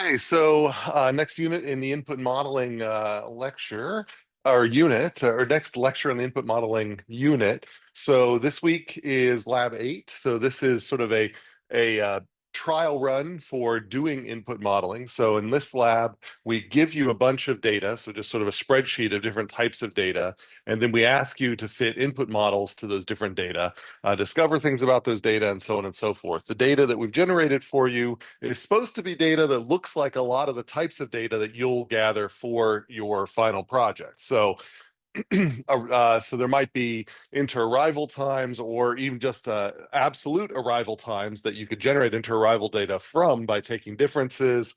Okay, so next unit in the input modeling lecture or unit, or next lecture in the input modeling unit. So this week is lab 8. So this is sort of a trial run for doing input modeling. So in this lab, we give you a bunch of data, so just sort of a spreadsheet of different types of data, and then we ask you to fit input models to those different data, discover things about those data, and so on and so forth. The data that we've generated for you is supposed to be data that looks like a lot of the types of data that you'll gather for your final project. So so there might be inter-arrival times or even just absolute arrival times that you could generate inter-arrival data from by taking differences.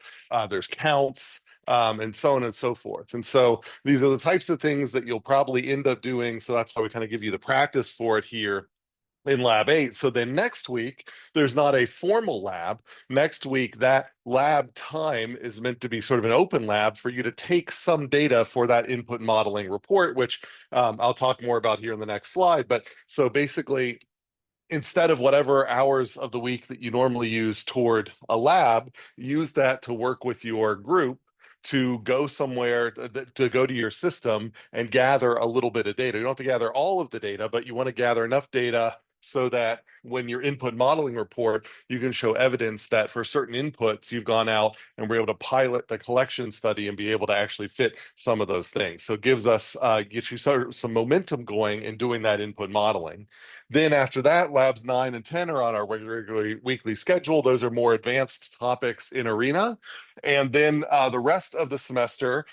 There's counts, and so on and so forth. And so these are the types of things that you'll probably end up doing. So that's why we kind of give you the practice for it here in lab 8. So then next week, there's not a formal lab. Next week, that lab time is meant to be sort of an open lab for you to take some data for that input modeling report, which I'll talk more about here in the next slide. But so basically, instead of whatever hours of the week that you normally use toward a lab, use that to work with your group to go somewhere, to go to your system and gather a little bit of data. You don't have to gather all of the data, but you want to gather enough data so that when your input modeling report, you can show evidence that for certain inputs, you've gone out and we're able to pilot the collection study and be able to actually fit some of those things. So it gives us, gets you sort of some momentum going in doing that input modeling. Then after that, labs 9 and 10 are on our regular weekly schedule. Those are more advanced topics in ARENA. And then the rest of the semester,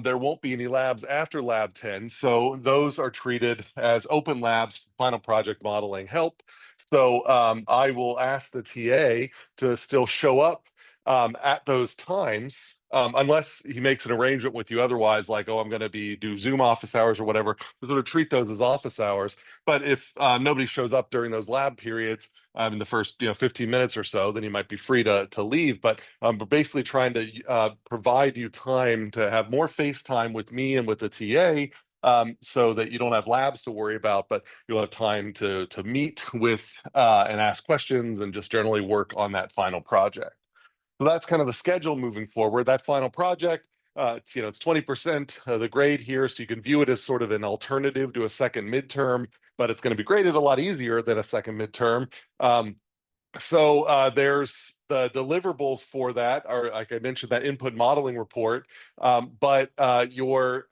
there won't be any labs after lab 10. So those are treated as open labs for final project modeling help. So I will ask the TA to still show up at those times, unless he makes an arrangement with you otherwise, like, oh, I'm going to do Zoom office hours or whatever, we're going to treat those as office hours. But if nobody shows up during those lab periods, in the first 15 minutes or so, then you might be free to leave. But we're basically trying to provide you time to have more face time with me and with the TA, so that you don't have labs to worry about, but you'll have time to meet with and ask questions and just generally work on that final project. So that's kind of the schedule moving forward. That final project, it's 20% of the grade here, so you can view it as sort of an alternative to a second midterm, but it's going to be graded a lot easier than a second midterm. So there's the deliverables for that, are like I mentioned, that input modeling report. But your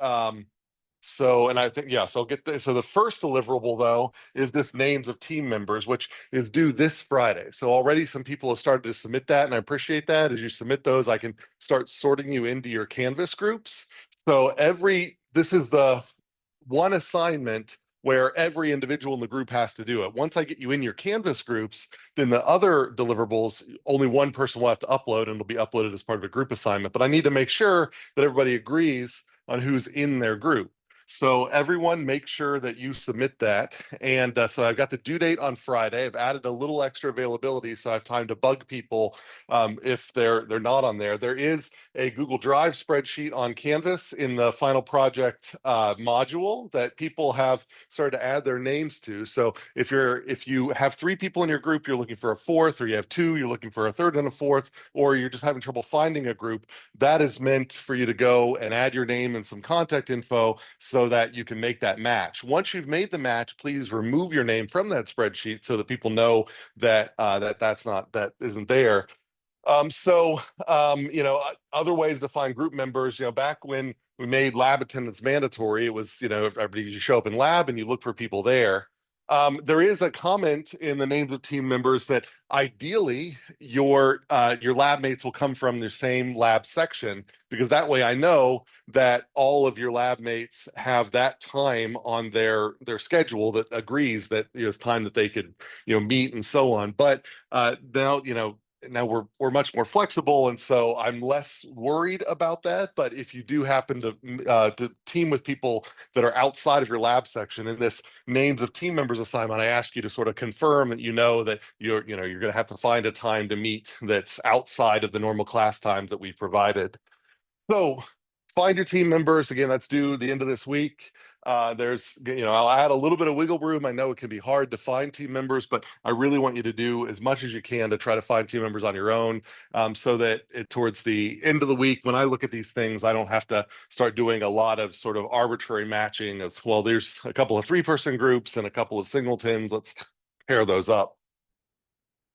so, and I think, yeah, so I'll get this. So the first deliverable, though, is this names of team members, which is due this Friday. So already some people have started to submit that, and I appreciate that. As you submit those, I can start sorting you into your Canvas groups. So this is the one assignment where every individual in the group has to do it. Once I get you in your Canvas groups, then the other deliverables, only one person will have to upload, and it'll be uploaded as part of a group assignment. But I need to make sure that everybody agrees on who's in their group. So everyone make sure that you submit that. And so I've got the due date on Friday. I've added a little extra availability, so I have time to bug people if they're not on there. There is a Google Drive spreadsheet on Canvas in the final project module that people have started to add their names to. So if you have 3 people in your group, you're looking for a fourth, or you have 2, you're looking for a third and a fourth, or you're just having trouble finding a group, that is meant for you to go and add your name and some contact info so that you can make that match. Once you've made the match, please remove your name from that spreadsheet so that people know that that isn't there. Other ways to find group members, back when we made lab attendance mandatory, it was, everybody, you show up in lab and you look for people there. There is a comment in the names of team members that ideally your lab mates will come from the same lab section, because that way I know that all of your lab mates have that time on their schedule that agrees that it's time that they could meet and so on. But now we're much more flexible, and so I'm less worried about that. But if you do happen to team with people that are outside of your lab section in this names of team members assignment, I ask you to sort of confirm that that you're going to have to find a time to meet that's outside of the normal class times that we've provided. So find your team members. Again, that's due the end of this week. I'll add a little bit of wiggle room. I know it can be hard to find team members, but I really want you to do as much as you can to try to find team members on your own, so that towards the end of the week, when I look at these things, I don't have to start doing a lot of sort of arbitrary matching of, well, there's a couple of 3-person groups and a couple of singletons. Let's pair those up.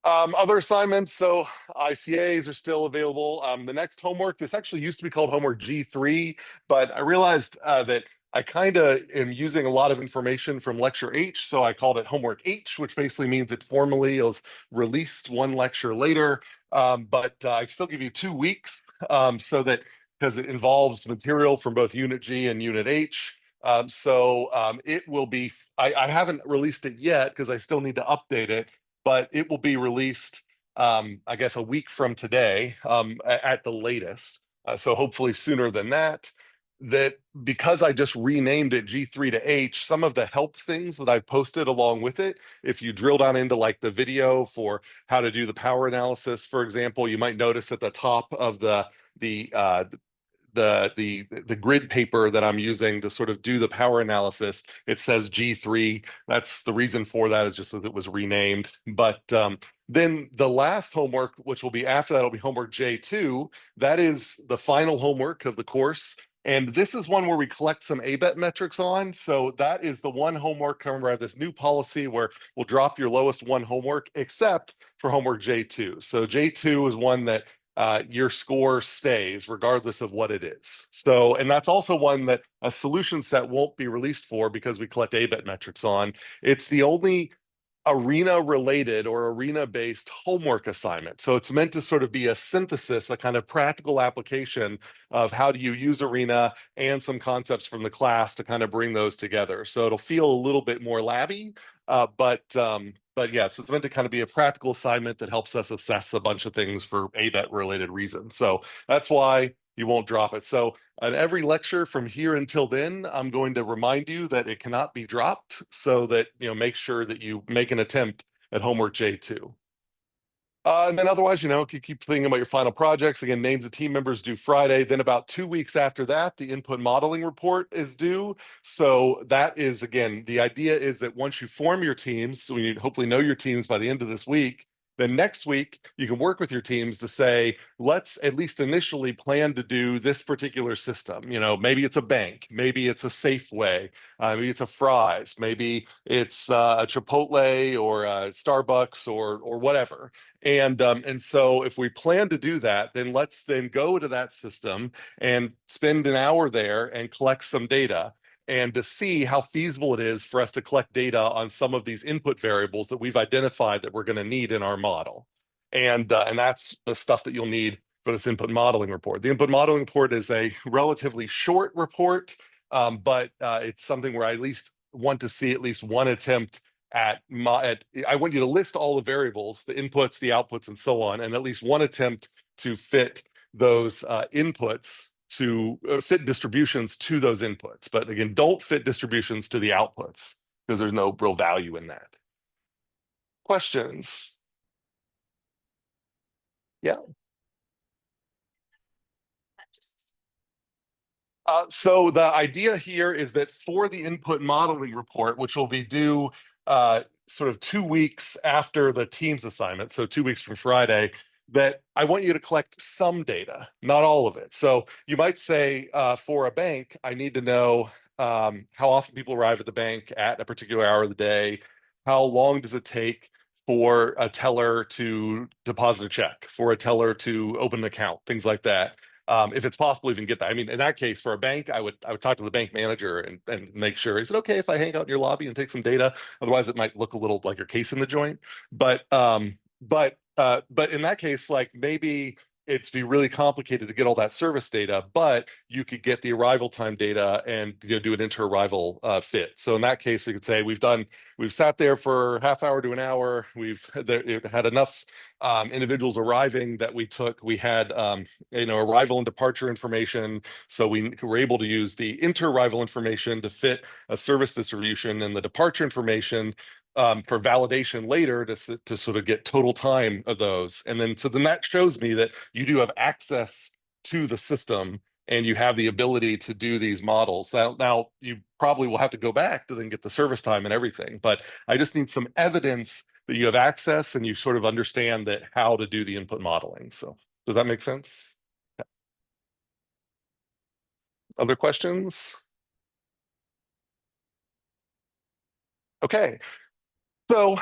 Other assignments, so ICAs are still available. The next homework, this actually used to be called homework G3, but I realized that I kind of am using a lot of information from lecture H, so I called it homework H, which basically means it formally is released one lecture later. But I still give you 2 weeks, so that because it involves material from both Unit G and Unit H. It will be, I haven't released it yet because I still need to update it, but it will be released, I guess, a week from today, at the latest. So hopefully sooner than that. That because I just renamed it G3 to H, some of the help things that I posted along with it, if you drill down into like the video for how to do the power analysis, for example, you might notice at the top of the uh, the grid paper that I'm using to sort of do the power analysis, it says G3. That's the reason for that, is just that it was renamed. But then the last homework, which will be after that, will be homework J2. That is the final homework of the course. And this is one where we collect some ABET metrics on. So that is the one homework. Remember, I have this new policy where we'll drop your lowest one homework, except for homework J2. So J2 is one that your score stays regardless of what it is. So, and that's also one that a solution set won't be released for because we collect ABET metrics on. It's the only arena related or arena based homework assignment. So it's meant to sort of be a synthesis, a kind of practical application of how do you use arena and some concepts from the class to kind of bring those together. So it'll feel a little bit more labby, but yeah, so it's meant to kind of be a practical assignment that helps us assess a bunch of things for ABET related reasons. So that's why you won't drop it. So at every lecture from here until then, I'm going to remind you that it cannot be dropped, so that, make sure that you make an attempt at homework J2. And then otherwise, keep thinking about your final projects. Again, names of team members due Friday. Then about 2 weeks after that, the input modeling report is due. So that is, again, the idea is that once you form your teams, so you hopefully know your teams by the end of this week, then next week you can work with your teams to say, let's at least initially plan to do this particular system. Maybe it's a bank, maybe it's a Safeway, maybe it's a Fry's, maybe it's a Chipotle or a Starbucks or whatever. And so if we plan to do that, then let's then go to that system and spend an hour there and collect some data, and to see how feasible it is for us to collect data on some of these input variables that we've identified that we're going to need in our model. And that's the stuff that you'll need for this input modeling report. The input modeling report is a relatively short report, but it's something where I at least want to see at least one attempt I want you to list all the variables, the inputs, the outputs, and so on, and at least one attempt to fit those inputs to fit distributions to those inputs. But again, don't fit distributions to the outputs because there's no real value in that. Questions? Yeah. So the idea here is that for the input modeling report, which will be due sort of 2 weeks after the team's assignment, so 2 weeks from Friday, that I want you to collect some data, not all of it. So you might say, for a bank, I need to know how often people arrive at the bank at a particular hour of the day. How long does it take for a teller to deposit a check, for a teller to open an account, things like that. If it's possible, even get that. I mean, in that case, for a bank, I would talk to the bank manager and make sure. Is it okay if I hang out in your lobby and take some data? Otherwise, it might look a little like you're casing the joint. But in that case, like maybe it'd be really complicated to get all that service data, but you could get the arrival time data and do an inter-arrival fit. So in that case, you could say we've sat there for half hour to an hour. We've had enough individuals arriving that we had arrival and departure information. So we were able to use the inter-arrival information to fit a service distribution, and the departure information for validation later to sort of get total time of those. And then that shows me that you do have access to the system and you have the ability to do these models. Now you probably will have to go back to then get the service time and everything, but I just need some evidence that you have access and you sort of understand that how to do the input modeling. So does that make sense? Other questions? Okay. So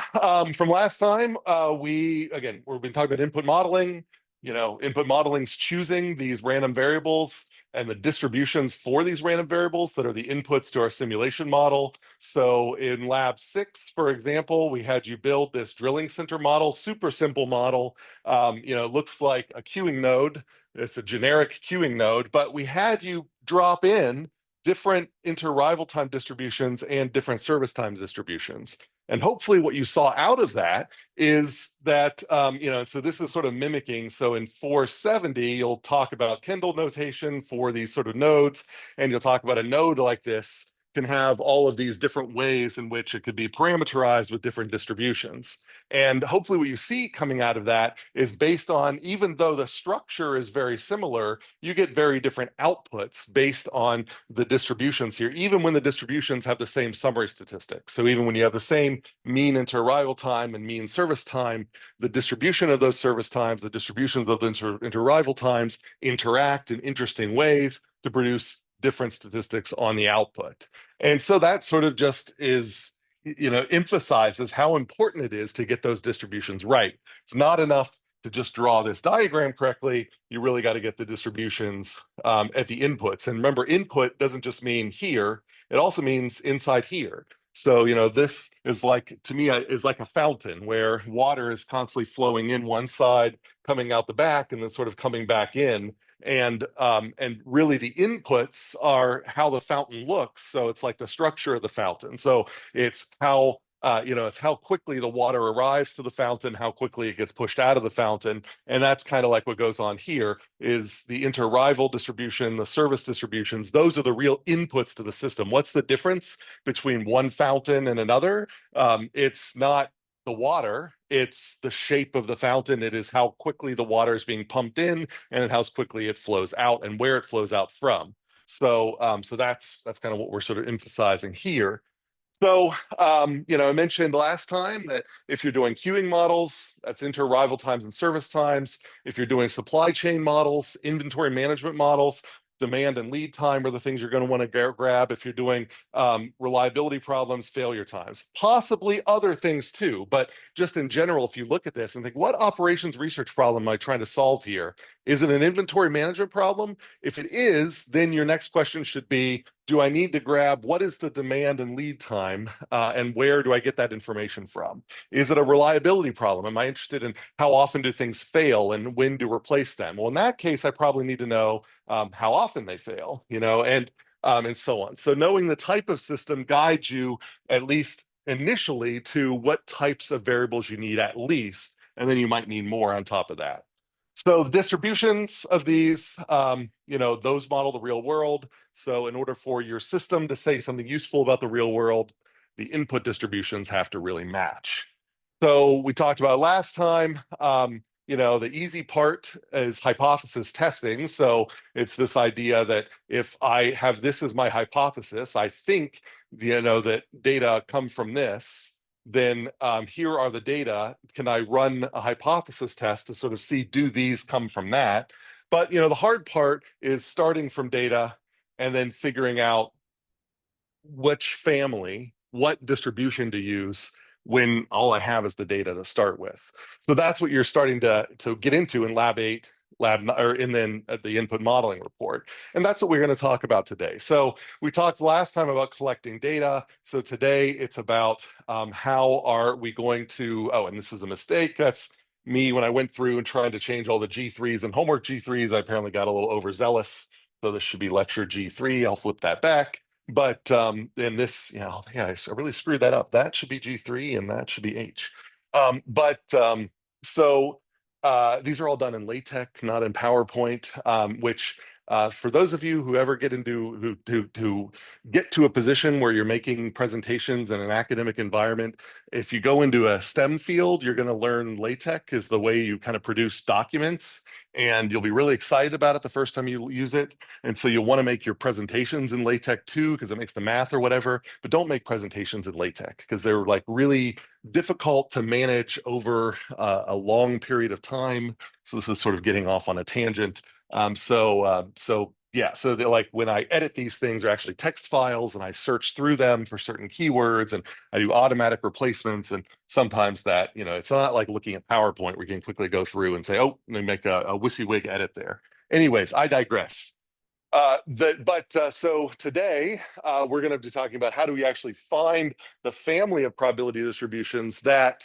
from last time, we've been talking about input modeling. Input modeling's choosing these random variables and the distributions for these random variables that are the inputs to our simulation model. So in lab 6, for example, we had you build this drilling center model, super simple model. It looks like a queuing node. It's a generic queuing node, but we had you drop in different interarrival time distributions and different service time distributions. And hopefully what you saw out of that is that, so this is sort of mimicking. So in 470, you'll talk about Kendall notation for these sort of nodes, and you'll talk about a node like this can have all of these different ways in which it could be parameterized with different distributions. And hopefully what you see coming out of that is based on, even though the structure is very similar, you get very different outputs based on the distributions here, even when the distributions have the same summary statistics. So even when you have the same mean inter-arrival time and mean service time, the distribution of those service times, the distributions of the inter-arrival times interact in interesting ways to produce different statistics on the output. And so that sort of just is, emphasizes how important it is to get those distributions right. It's not enough to just draw this diagram correctly. You really got to get the distributions at the inputs. And remember, input doesn't just mean here, it also means inside here. So, this is like, to me, is like a fountain where water is constantly flowing in one side, coming out the back, and then sort of coming back in. And really the inputs are how the fountain looks. So it's like the structure of the fountain. So it's how it's how quickly the water arrives to the fountain, how quickly it gets pushed out of the fountain. And that's kind of like what goes on here is the inter-arrival distribution, the service distributions. Those are the real inputs to the system. What's the difference between one fountain and another? It's not the water, it's the shape of the fountain. It is how quickly the water is being pumped in and how quickly it flows out and where it flows out from. So that's kind of what we're sort of emphasizing here. So, I mentioned last time that if you're doing queuing models, that's inter-arrival times and service times. If you're doing supply chain models, inventory management models, demand and lead time are the things you're going to want to grab. If you're doing reliability problems, failure times, possibly other things too. But just in general, if you look at this and think, what operations research problem am I trying to solve here? Is it an inventory management problem? If it is, then your next question should be, do I need to grab what is the demand and lead time and where do I get that information from? Is it a reliability problem? Am I interested in how often do things fail and when to replace them? Well, in that case, I probably need to know how often they fail, and so on. So knowing the type of system guides you at least initially to what types of variables you need at least, and then you might need more on top of that. So the distributions of these, those model the real world. So in order for your system to say something useful about the real world, the input distributions have to really match. So we talked about last time, the easy part is hypothesis testing. So it's this idea that if I have this as my hypothesis, I think, that data come from this, then here are the data. Can I run a hypothesis test to sort of see, do these come from that? But, the hard part is starting from data and then figuring out which family, what distribution to use when all I have is the data to start with. So that's what you're starting to get into in lab 8, or in then the input modeling report. And that's what we're going to talk about today. So we talked last time about collecting data. So today it's about how are we going to, oh, and this is a mistake. That's me when I went through and tried to change all the G3s and homework G3s, I apparently got a little overzealous. So this should be lecture G3. I'll flip that back. But in this, yeah, I really screwed that up. That should be G3 and that should be H. So these are all done in LaTeX, not in PowerPoint, which For those of you who ever get into who get to a position where you're making presentations in an academic environment, if you go into a STEM field, you're going to learn LaTeX is the way you kind of produce documents, and you'll be really excited about it the first time you use it. And so you'll want to make your presentations in LaTeX too, because it makes the math or whatever, but don't make presentations in LaTeX because they're like really difficult to manage over a long period of time. So this is sort of getting off on a tangent. So yeah, so like when I edit these things, they're actually text files, and I search through them for certain keywords, and I do automatic replacements. And sometimes that, it's not like looking at PowerPoint where you can quickly go through and say, oh, let me make a WYSIWYG edit there. Anyways, I digress. So today we're going to be talking about how do we actually find the family of probability distributions that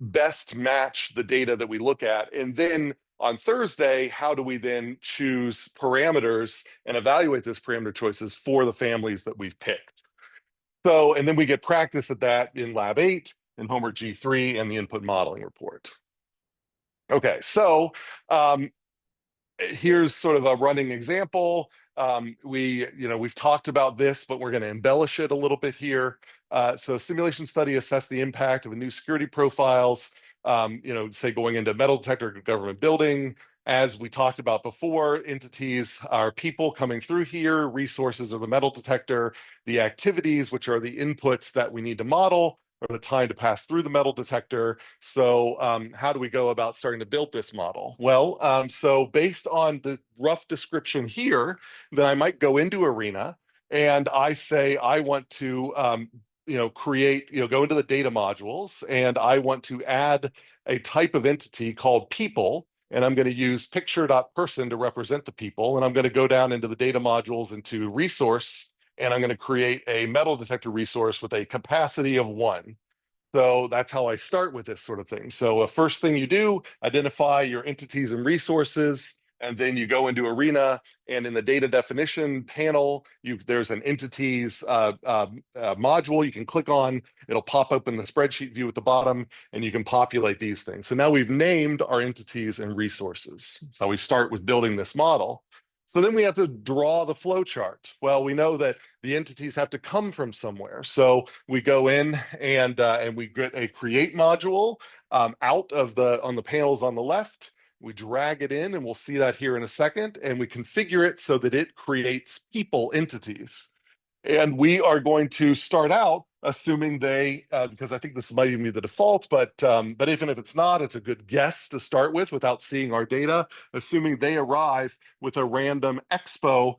best match the data that we look at. And then on Thursday, how do we then choose parameters and evaluate those parameter choices for the families that we've picked? So, and then we get practice at that in Lab 8, in Homework G3, and the input modeling report. Okay, so here's sort of a running example. We've talked about this, but we're going to embellish it a little bit here. So simulation study assess the impact of a new security profiles, say going into metal detector government building. As we talked about before, entities are people coming through here, resources of the metal detector, the activities, which are the inputs that we need to model, or the time to pass through the metal detector. So how do we go about starting to build this model? Well, so based on the rough description here, then I might go into Arena and I say I want to create, go into the data modules, and I want to add a type of entity called people, and I'm going to use picture.person to represent the people, and I'm going to go down into the data modules into resource, and I'm going to create a metal detector resource with a capacity of 1. So that's how I start with this sort of thing. So first thing you do, identify your entities and resources, and then you go into Arena, and in the data definition panel, there's an entities module you can click on. It'll pop open the spreadsheet view at the bottom, and you can populate these things. So now we've named our entities and resources. So we start with building this model. So then we have to draw the flow chart. Well, we know that the entities have to come from somewhere. So we go in and we get a create module out of on the panels on the left. We drag it in, and we'll see that here in a second. And we configure it so that it creates people entities. And we are going to start out assuming they, because I think this might even be the default, but even if it's not, it's a good guess to start with without seeing our data, assuming they arrive with a random expo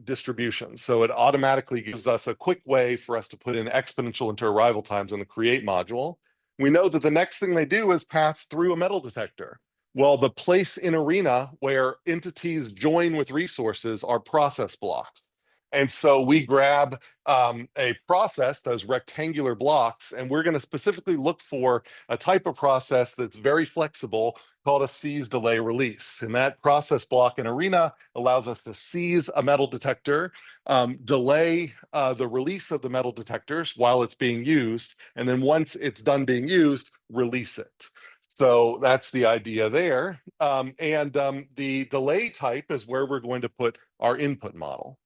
distribution. So it automatically gives us a quick way for us to put in exponential interarrival times in the create module. We know that the next thing they do is pass through a metal detector. Well, the place in Arena where entities join with resources are process blocks. And so we grab a process, those rectangular blocks, and we're going to specifically look for a type of process that's very flexible called a seize, delay, release. And that process block in Arena allows us to seize a metal detector, delay the release of the metal detectors while it's being used, and then once it's done being used, release it. So that's the idea there. The delay type is where we're going to put our input model.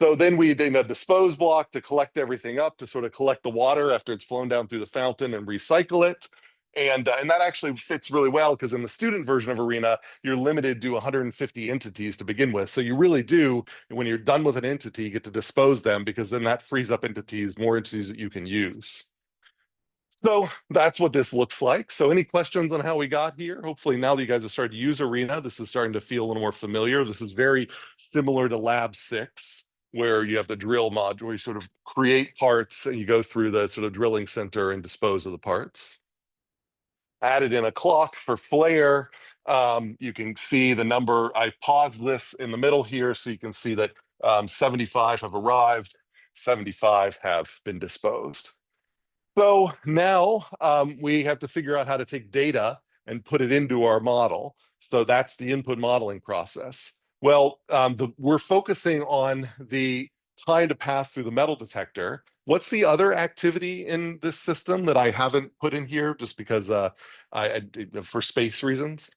So then we did a dispose block to collect everything up, to sort of collect the water after it's flown down through the fountain and recycle it. And that actually fits really well because in the student version of Arena, you're limited to 150 entities to begin with. So you really do, when you're done with an entity, you get to dispose them, because then that frees up more entities that you can use. So that's what this looks like. So any questions on how we got here? Hopefully now that you guys have started to use Arena, this is starting to feel a little more familiar. This is very similar to Lab 6, where you have the drill module, where you sort of create parts and you go through the sort of drilling center and dispose of the parts. Added in a clock for flare. You can see the number. I paused this in the middle here so you can see that 75 have arrived, 75 have been disposed. So now we have to figure out how to take data and put it into our model. So that's the input modeling process. Well, we're focusing on the time to pass through the metal detector. What's the other activity in this system that I haven't put in here just because for space reasons?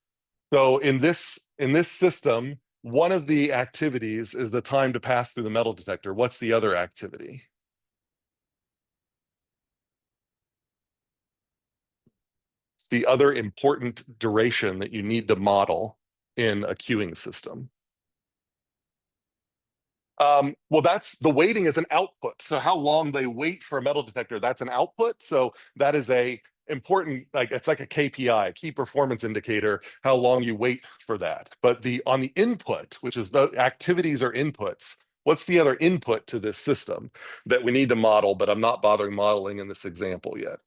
So in this system, one of the activities is the time to pass through the metal detector. What's the other activity? It's the other important duration that you need to model in a queuing system. Well, that's the waiting is an output. So how long they wait for a metal detector, that's an output. So that is a important, like it's like a KPI, key performance indicator, how long you wait for that. But the on the input, which is the activities or inputs, what's the other input to this system that we need to model, but I'm not bothering modeling in this example yet?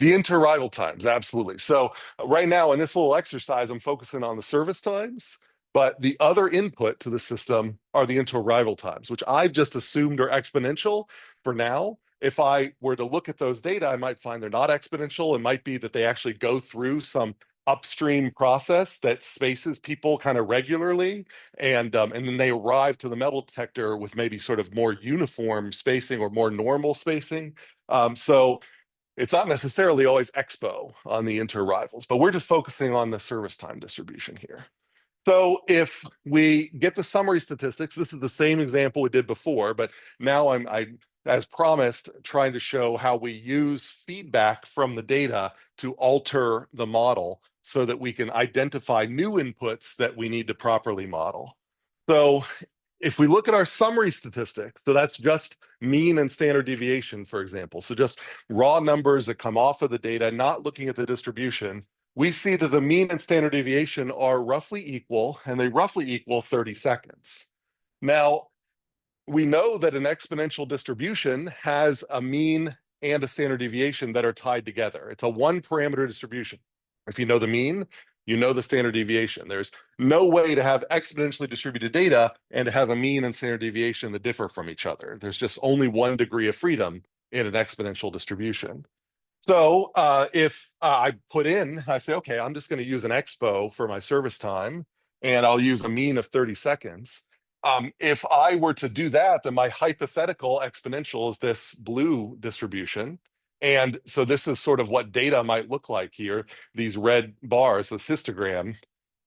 The inter-arrival times, absolutely. So right now in this little exercise, I'm focusing on the service times, but the other input to the system are the inter-arrival times, which I've just assumed are exponential for now. If I were to look at those data, I might find they're not exponential. It might be that they actually go through some upstream process that spaces people kind of regularly, and then they arrive to the metal detector with maybe sort of more uniform spacing or more normal spacing. So it's not necessarily always expo on the inter-arrivals, but we're just focusing on the service time distribution here. So if we get the summary statistics, this is the same example we did before, but now as promised, trying to show how we use feedback from the data to alter the model so that we can identify new inputs that we need to properly model. So if we look at our summary statistics, so that's just mean and standard deviation, for example, so just raw numbers that come off of the data, not looking at the distribution, we see that the mean and standard deviation are roughly equal, and they roughly equal 30 seconds. Now, we know that an exponential distribution has a mean and a standard deviation that are tied together. It's a one parameter distribution. If you know the mean, you know the standard deviation. There's no way to have exponentially distributed data and to have a mean and standard deviation that differ from each other. There's just only one degree of freedom in an exponential distribution. So if I put in, I say, okay, I'm just going to use an expo for my service time, and I'll use a mean of 30 seconds. If I were to do that, then my hypothetical exponential is this blue distribution. And so this is sort of what data might look like here, these red bars, this histogram.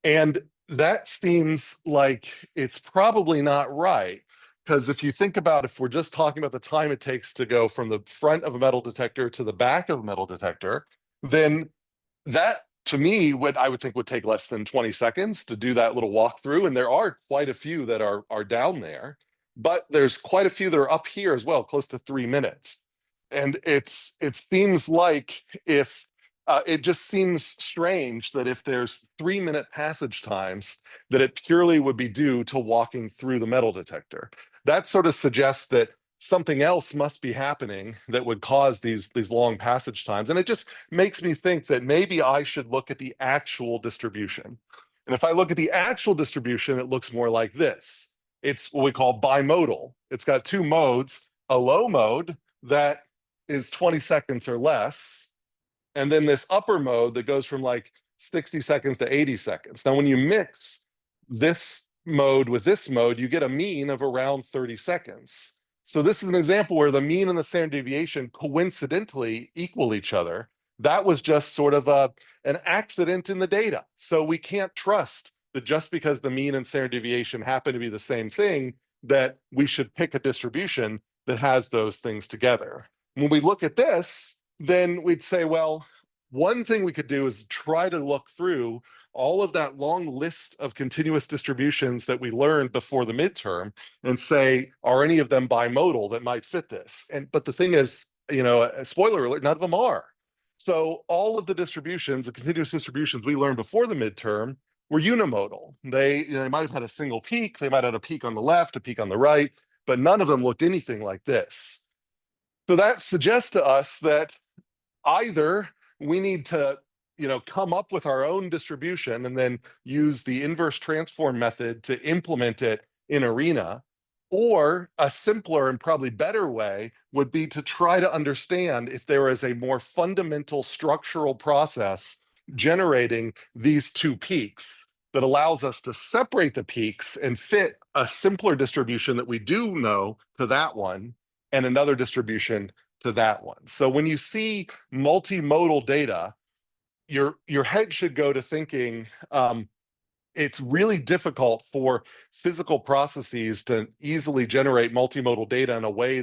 And that seems like it's probably not right. Because if you think about if we're just talking about the time it takes to go from the front of a metal detector to the back of a metal detector, then that to me what I would think would take less than 20 seconds to do that little walkthrough. And there are quite a few that are down there, but there's quite a few that are up here as well, close to 3 minutes. And it seems like if it just seems strange that if there's 3 minute passage times, that it purely would be due to walking through the metal detector. That sort of suggests that something else must be happening that would cause these long passage times. And it just makes me think that maybe I should look at the actual distribution. And if I look at the actual distribution, it looks more like this. It's what we call bimodal. It's got two modes, a low mode that is 20 seconds or less, and then this upper mode that goes from like 60 seconds to 80 seconds. Now, when you mix this mode with this mode, you get a mean of around 30 seconds. So this is an example where the mean and the standard deviation coincidentally equal each other. That was just sort of an accident in the data. So we can't trust that just because the mean and standard deviation happen to be the same thing, that we should pick a distribution that has those things together. When we look at this, then we'd say, well, one thing we could do is try to look through all of that long list of continuous distributions that we learned before the midterm and say, are any of them bimodal that might fit this? But the thing is, spoiler alert, none of them are. So all of the distributions, the continuous distributions we learned before the midterm were unimodal. They might have had a single peak, they might have had a peak on the left, a peak on the right, but none of them looked anything like this. So that suggests to us that either we need to come up with our own distribution and then use the inverse transform method to implement it in ARENA, or a simpler and probably better way would be to try to understand if there is a more fundamental structural process generating these two peaks that allows us to separate the peaks and fit a simpler distribution that we do know to that one and another distribution to that one. So when you see multimodal data, your head should go to thinking, it's really difficult for physical processes to easily generate multimodal data in a way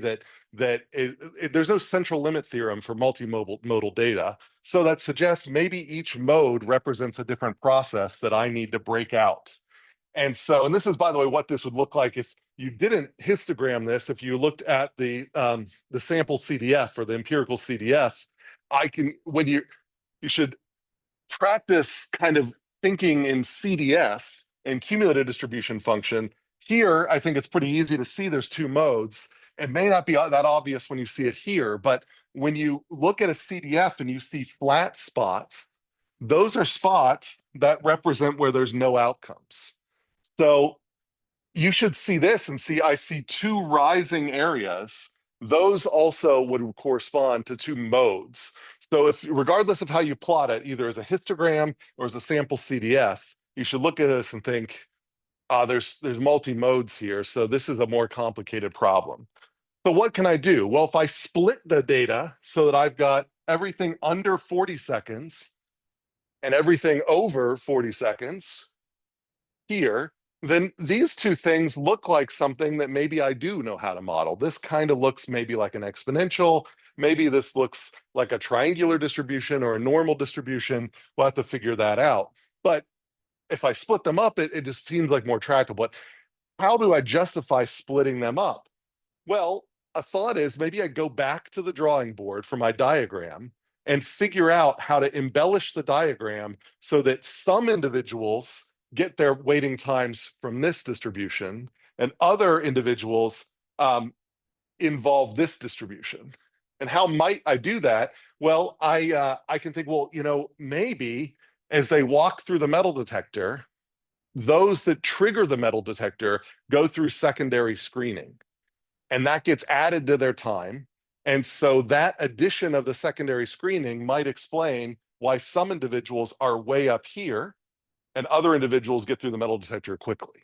there's no central limit theorem for multimodal data. So that suggests maybe each mode represents a different process that I need to break out. And this is, by the way, what this would look like if you didn't histogram this. If you looked at the sample CDF or the empirical CDF, you should practice kind of thinking in CDF and cumulative distribution function. Here, I think it's pretty easy to see there's two modes. It may not be that obvious when you see it here, but when you look at a CDF and you see flat spots, those are spots that represent where there's no outcomes. So you should see this and see, I see two rising areas. Those also would correspond to two modes. So if, regardless of how you plot it, either as a histogram or as a sample CDF, you should look at this and think, there's multi-modes here. So this is a more complicated problem. So what can I do? Well, if I split the data so that I've got everything under 40 seconds and everything over 40 seconds here, then these two things look like something that maybe I do know how to model. This kind of looks maybe like an exponential. Maybe this looks like a triangular distribution or a normal distribution. We'll have to figure that out. But if I split them up, it just seems like more tractable. But how do I justify splitting them up? Well, a thought is maybe I go back to the drawing board for my diagram and figure out how to embellish the diagram so that some individuals get their waiting times from this distribution and other individuals involve this distribution. And how might I do that? Well, I can think, well, maybe as they walk through the metal detector, those that trigger the metal detector go through secondary screening, and that gets added to their time. And so that addition of the secondary screening might explain why some individuals are way up here and other individuals get through the metal detector quickly.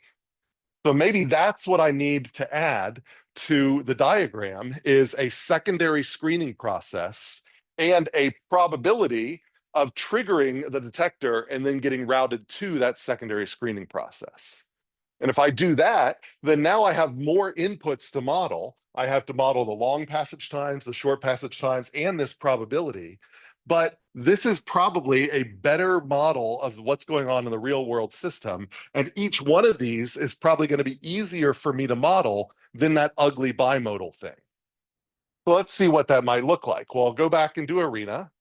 So maybe that's what I need to add to the diagram, is a secondary screening process and a probability of triggering the detector and then getting routed to that secondary screening process. And if I do that, then now I have more inputs to model. I have to model the long passage times, the short passage times, and this probability. But this is probably a better model of what's going on in the real world system. And each one of these is probably going to be easier for me to model than that ugly bimodal thing. So let's see what that might look like. Well, I'll go back and do Arena,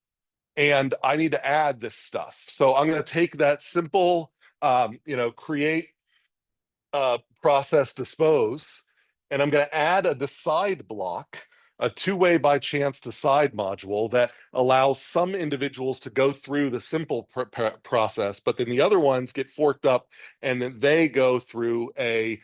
and I need to add this stuff. So I'm going to take that simple, create, process, dispose, and I'm going to add a decide block, a two-way by chance decide module that allows some individuals to go through the simple process, but then the other ones get forked up and then they go through a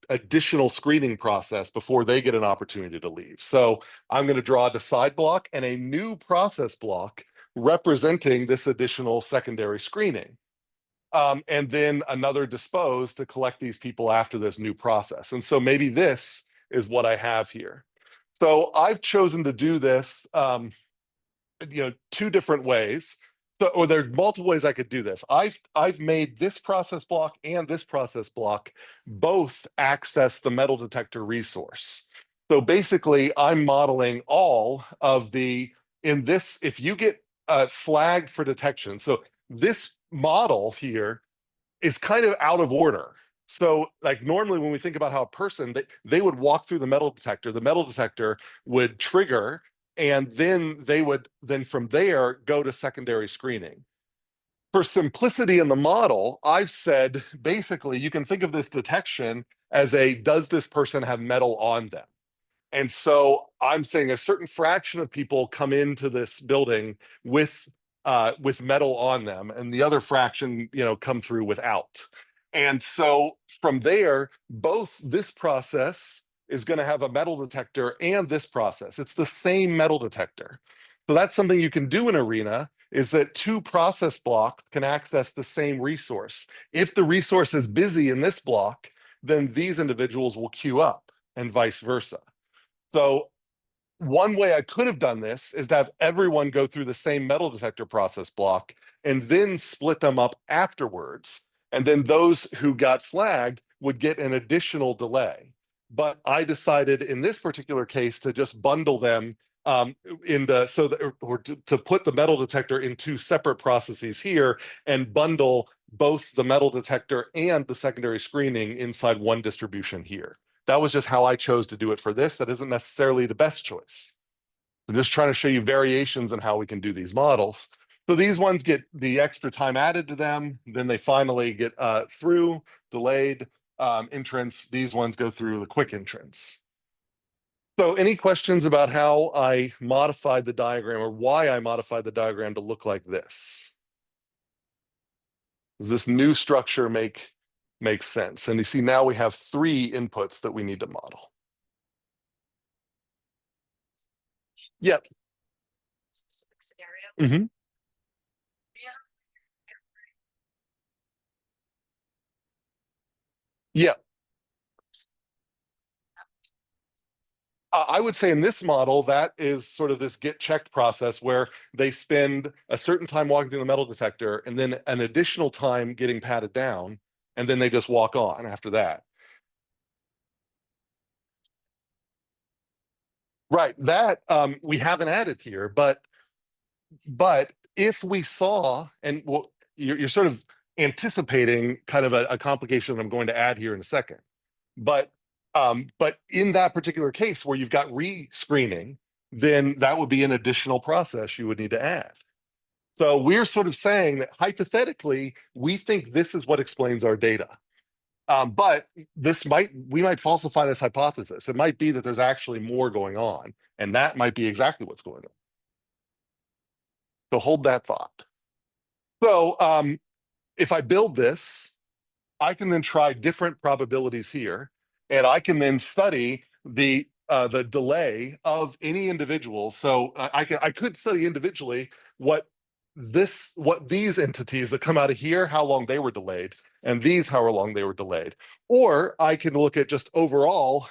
additional screening process before they get an opportunity to leave. So I'm going to draw a decide block and a new process block representing this additional secondary screening. And then another dispose to collect these people after this new process. And so maybe this is what I have here. So I've chosen to do this, two different ways. Or there are multiple ways I could do this. I've made this process block and this process block both access the metal detector resource. So basically, I'm modeling all of if you get flagged for detection. So this model here is kind of out of order. So like normally when we think about how a person, they would walk through the metal detector would trigger, and then they would from there go to secondary screening. For simplicity in the model, I've said basically you can think of this detection as does this person have metal on them? And so I'm saying a certain fraction of people come into this building with metal on them, and the other fraction, come through without. And so from there, both this process is going to have a metal detector and this process. It's the same metal detector. So that's something you can do in Arena, is that two process blocks can access the same resource. If the resource is busy in this block, then these individuals will queue up and vice versa. So one way I could have done this is to have everyone go through the same metal detector process block and then split them up afterwards. And then those who got flagged would get an additional delay. But I decided in this particular case to just bundle them in the so that, or to put the metal detector in two separate processes here and bundle both the metal detector and the secondary screening inside one distribution here. That was just how I chose to do it for this. That isn't necessarily the best choice. I'm just trying to show you variations in how we can do these models. So these ones get the extra time added to them. Then they finally get through delayed entrance. These ones go through the quick entrance. So any questions about how I modified the diagram or why I modified the diagram to look like this? Does this new structure make sense? And you see now we have 3 inputs that we need to model. Yep. Mm-hmm. Yeah. I would say in this model, that is sort of this get checked process where they spend a certain time walking through the metal detector and then an additional time getting patted down, and then they just walk on after that. Right. That we haven't added here, but if we saw, and well, you're sort of anticipating kind of a complication that I'm going to add here in a second. But in that particular case where you've got re-screening, then that would be an additional process you would need to add. So we're sort of saying that hypothetically, we think this is what explains our data. But we might falsify this hypothesis. It might be that there's actually more going on, and that might be exactly what's going on. So hold that thought. So if I build this, I can then try different probabilities here, and I can then study the delay of any individual. So I could study individually what these entities that come out of here, how long they were delayed, and these how long they were delayed. Or I can look at just overall,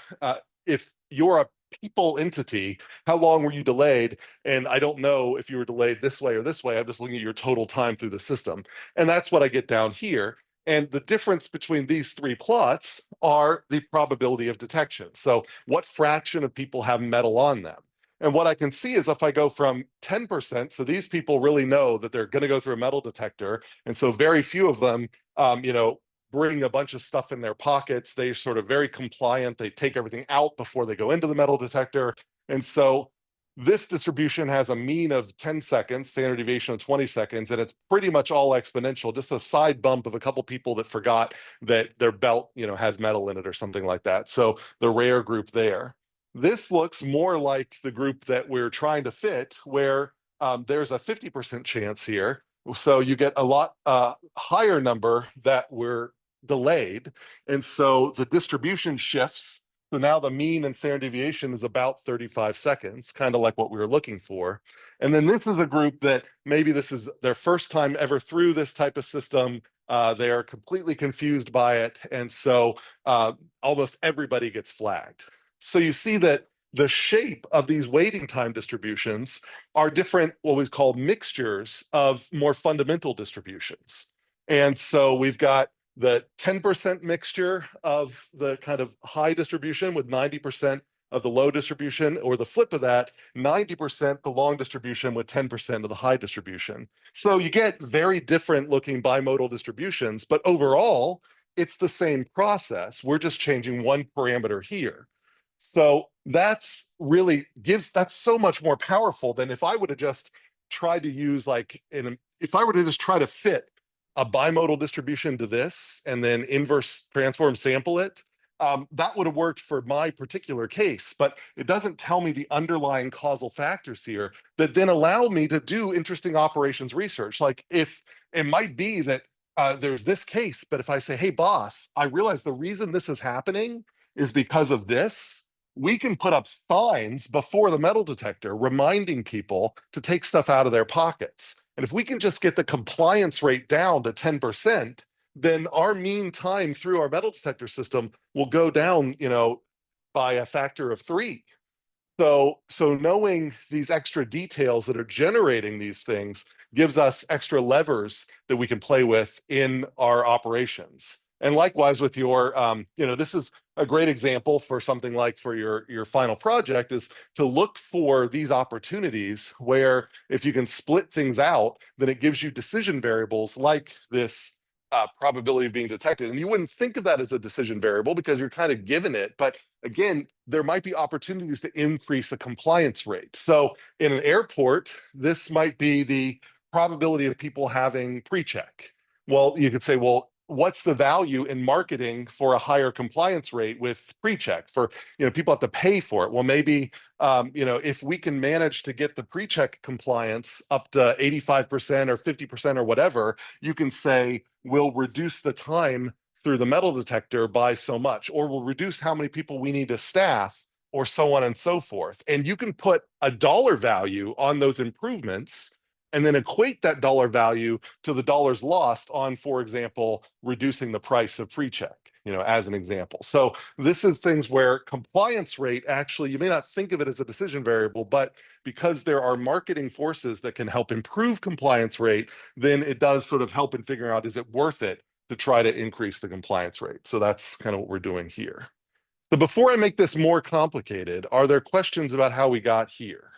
if you're a people entity, how long were you delayed? And I don't know if you were delayed this way or this way. I'm just looking at your total time through the system. And that's what I get down here. And the difference between these 3 plots are the probability of detection. So what fraction of people have metal on them? And what I can see is if I go from 10%, so these people really know that they're going to go through a metal detector. And so very few of them, bring a bunch of stuff in their pockets. They're sort of very compliant. They take everything out before they go into the metal detector. And so this distribution has a mean of 10 seconds, standard deviation of 20 seconds, and it's pretty much all exponential, just a side bump of a couple people that forgot that their belt, has metal in it or something like that. So the rare group there. This looks more like the group that we're trying to fit, where there's a 50% chance here. So you get a lot higher number that were delayed. And so the distribution shifts. So now the mean and standard deviation is about 35 seconds, kind of like what we were looking for. And then this is a group that maybe this is their first time ever through this type of system. They are completely confused by it. And so almost everybody gets flagged. So you see that the shape of these waiting time distributions are different, what we call mixtures of more fundamental distributions. And so we've got the 10% mixture of the kind of high distribution with 90% of the low distribution, or the flip of that, 90% the long distribution with 10% of the high distribution. So you get very different looking bimodal distributions, but overall, it's the same process. We're just changing one parameter here. So that's so much more powerful than if I would have just tried to use if I were to just try to fit a bimodal distribution to this and then inverse transform sample it. That would have worked for my particular case, but it doesn't tell me the underlying causal factors here that then allow me to do interesting operations research. Like if it might be that there's this case, but if I say, hey, boss, I realize the reason this is happening is because of this, we can put up signs before the metal detector reminding people to take stuff out of their pockets. And if we can just get the compliance rate down to 10%, then our mean time through our metal detector system will go down, by a factor of 3. So knowing these extra details that are generating these things gives us extra levers that we can play with in our operations. And likewise with your, this is a great example for something like for your final project is to look for these opportunities where if you can split things out, then it gives you decision variables like this probability of being detected. And you wouldn't think of that as a decision variable because you're kind of given it. But again, there might be opportunities to increase the compliance rate. So in an airport, this might be the probability of people having pre-check. Well, you could say, well, what's the value in marketing for a higher compliance rate with pre-check for, people have to pay for it. Well, maybe, if we can manage to get the pre-check compliance up to 85% or 50% or whatever, you can say we'll reduce the time through the metal detector by so much, or we'll reduce how many people we need to staff, or so on and so forth. And you can put a dollar value on those improvements and then equate that dollar value to the dollars lost on, for example, reducing the price of pre-check, as an example. So this is things where compliance rate, actually, you may not think of it as a decision variable, but because there are marketing forces that can help improve compliance rate, then it does sort of help in figuring out, is it worth it to try to increase the compliance rate? So that's kind of what we're doing here. So before I make this more complicated, are there questions about how we got here?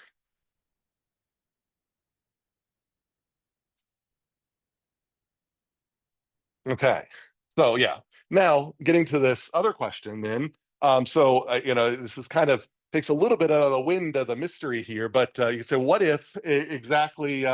Okay. So yeah, now getting to this other question then. This is kind of takes a little bit out of the wind of the mystery here, but you can say, what if exactly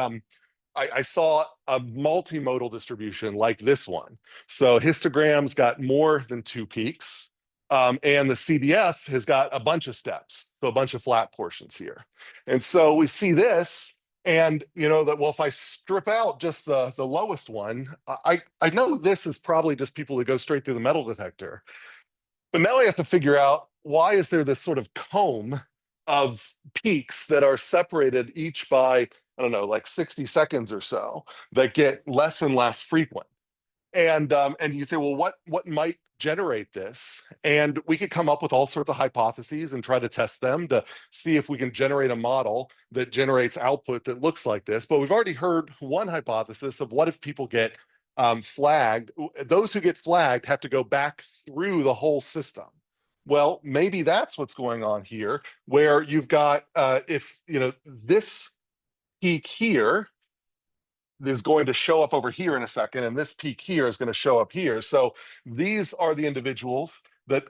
I saw a multimodal distribution like this one. So histograms got more than two peaks, and the CDF has got a bunch of steps, so a bunch of flat portions here. And so we see this, and that, well, if I strip out just the lowest one, I know this is probably just people that go straight through the metal detector. But now I have to figure out, why is there this sort of comb of peaks that are separated each by, I don't know, like 60 seconds or so, that get less and less frequent. And you say, well, what might generate this? And we could come up with all sorts of hypotheses and try to test them to see if we can generate a model that generates output that looks like this. But we've already heard one hypothesis of, what if people get flagged? Those who get flagged have to go back through the whole system. Well, maybe that's what's going on here, where you've got, if this peak here is going to show up over here in a second, and this peak here is going to show up here. So these are the individuals that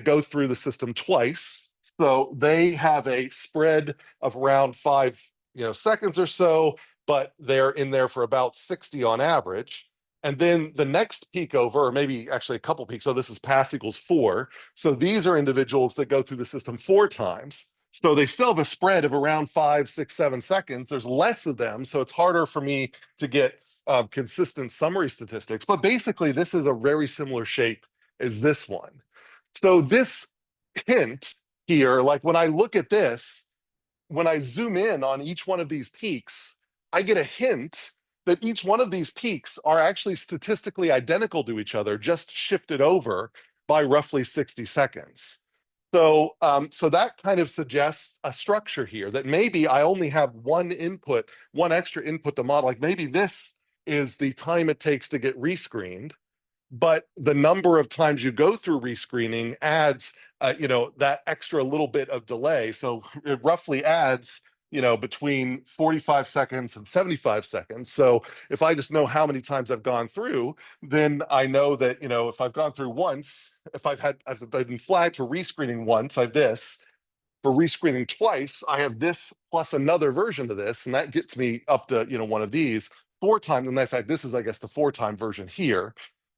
go through the system twice. So they have a spread of around 5 seconds or so, but they're in there for about 60 on average. And then the next peak over, or maybe actually a couple peaks, so this is pass equals 4. So these are individuals that go through the system 4 times. So they still have a spread of around 5, 6, 7 seconds. There's less of them, so it's harder for me to get consistent summary statistics. But basically, this is a very similar shape as this one. So this hint here, like when I look at this, when I zoom in on each one of these peaks, I get a hint that each one of these peaks are actually statistically identical to each other, just shifted over by roughly 60 seconds. So that kind of suggests a structure here, that maybe I only have one input, one extra input to model. Like maybe this is the time it takes to get rescreened, but the number of times you go through rescreening adds, that extra little bit of delay. So it roughly adds, between 45 seconds and 75 seconds. So if I just know how many times I've gone through, then I know that, if I've gone through once, if I've been flagged for rescreening once, I have this. For rescreening twice, I have this plus another version of this, and that gets me up to, one of these 4 times. And in fact, this is, I guess, the 4-time version here.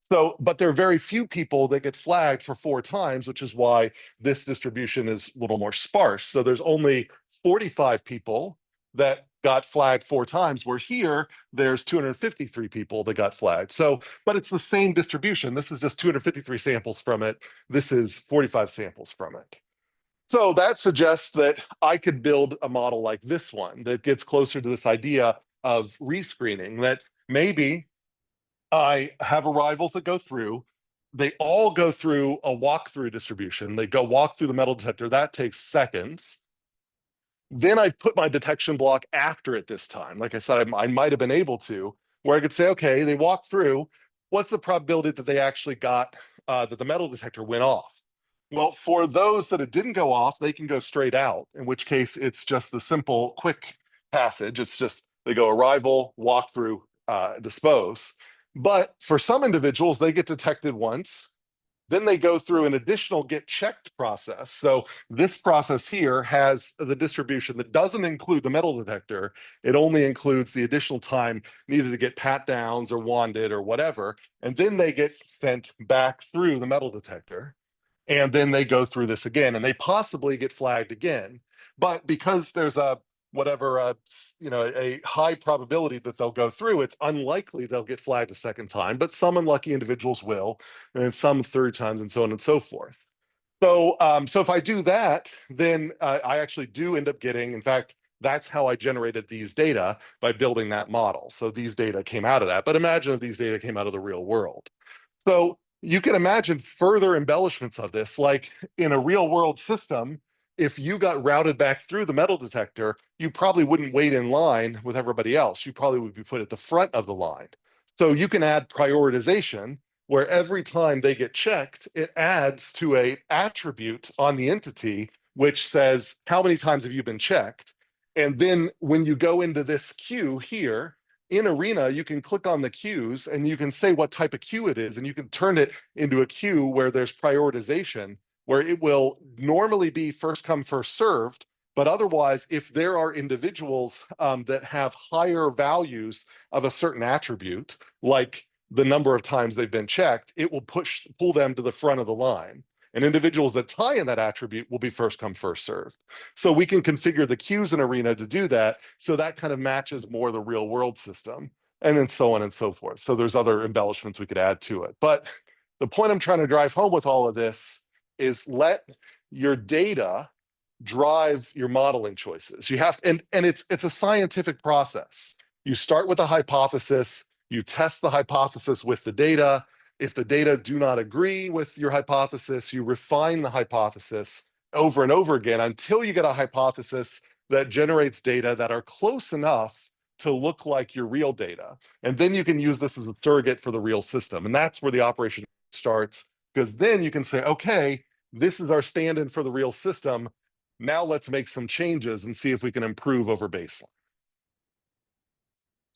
So, but there are very few people that get flagged for 4 times, which is why this distribution is a little more sparse. So there's only 45 people that got flagged 4 times, where here there's 253 people that got flagged. So, but it's the same distribution. This is just 253 samples from it. This is 45 samples from it. So that suggests that I could build a model like this one that gets closer to this idea of rescreening, that maybe I have arrivals that go through. They all go through a walkthrough distribution. They go walk through the metal detector. That takes seconds. Then I put my detection block after it this time. Like I said, I might have been able to, where I could say, okay, they walked through. What's the probability that they actually got that the metal detector went off? Well, for those that it didn't go off, they can go straight out, in which case it's just the simple, quick passage. It's just they go arrival, walk through, dispose. But for some individuals, they get detected once, then they go through an additional get checked process. So this process here has the distribution that doesn't include the metal detector. It only includes the additional time needed to get pat downs or wanded or whatever. And then they get sent back through the metal detector. And then they go through this again and they possibly get flagged again. But because there's a whatever a high probability that they'll go through, it's unlikely they'll get flagged a second time, but some unlucky individuals will, and some third times, and so on and so forth. So if I do that, then I actually do end up getting, in fact, that's how I generated these data, by building that model. So these data came out of that, but imagine if these data came out of the real world. So you can imagine further embellishments of this, like in a real world system, if you got routed back through the metal detector, you probably wouldn't wait in line with everybody else. You probably would be put at the front of the line. So you can add prioritization where every time they get checked, it adds to a attribute on the entity, which says, how many times have you been checked? And then when you go into this queue here, in Arena, you can click on the queues and you can say what type of queue it is, and you can turn it into a queue where there's prioritization, where it will normally be first come, first served. But otherwise, if there are individuals that have higher values of a certain attribute, like the number of times they've been checked, it will pull them to the front of the line. And individuals that tie in that attribute will be first come, first served. So we can configure the queues in Arena to do that. So that kind of matches more the real world system, and then so on and so forth. So there's other embellishments we could add to it. But the point I'm trying to drive home with all of this is let your data drive your modeling choices. You have to, and it's a scientific process. You start with a hypothesis, you test the hypothesis with the data. If the data do not agree with your hypothesis, you refine the hypothesis over and over again until you get a hypothesis that generates data that are close enough to look like your real data. And then you can use this as a surrogate for the real system. And that's where the operation starts, because then you can say, okay, this is our stand-in for the real system. Now let's make some changes and see if we can improve over baseline.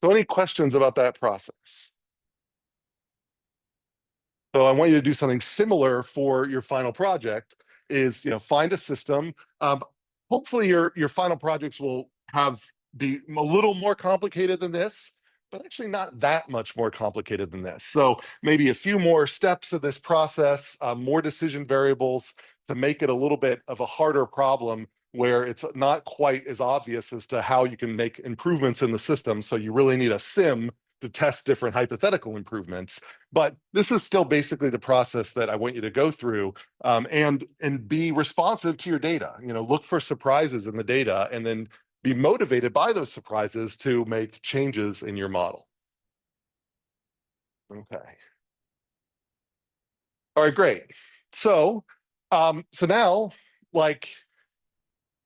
So any questions about that process? So I want you to do something similar for your final project is, find a system. Hopefully your final projects will be a little more complicated than this, but actually not that much more complicated than this. So maybe a few more steps of this process, more decision variables to make it a little bit of a harder problem where it's not quite as obvious as to how you can make improvements in the system. So you really need a sim to test different hypothetical improvements. But this is still basically the process that I want you to go through, and be responsive to your data. Look for surprises in the data and then be motivated by those surprises to make changes in your model. Okay. All right, great. So now, like,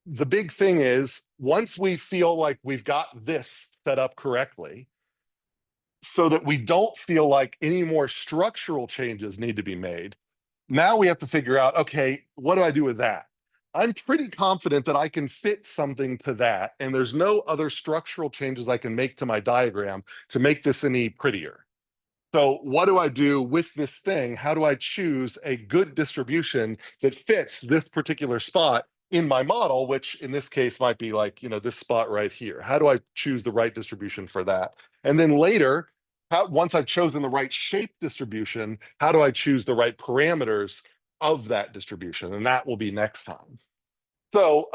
the big thing is, once we feel like we've got this set up correctly, so that we don't feel like any more structural changes need to be made, now we have to figure out, okay, what do I do with that? I'm pretty confident that I can fit something to that, and there's no other structural changes I can make to my diagram to make this any prettier. So what do I do with this thing? How do I choose a good distribution that fits this particular spot in my model, which in this case might be like, this spot right here? How do I choose the right distribution for that? And then later, once I've chosen the right shape distribution, how do I choose the right parameters of that distribution? And that will be next time. So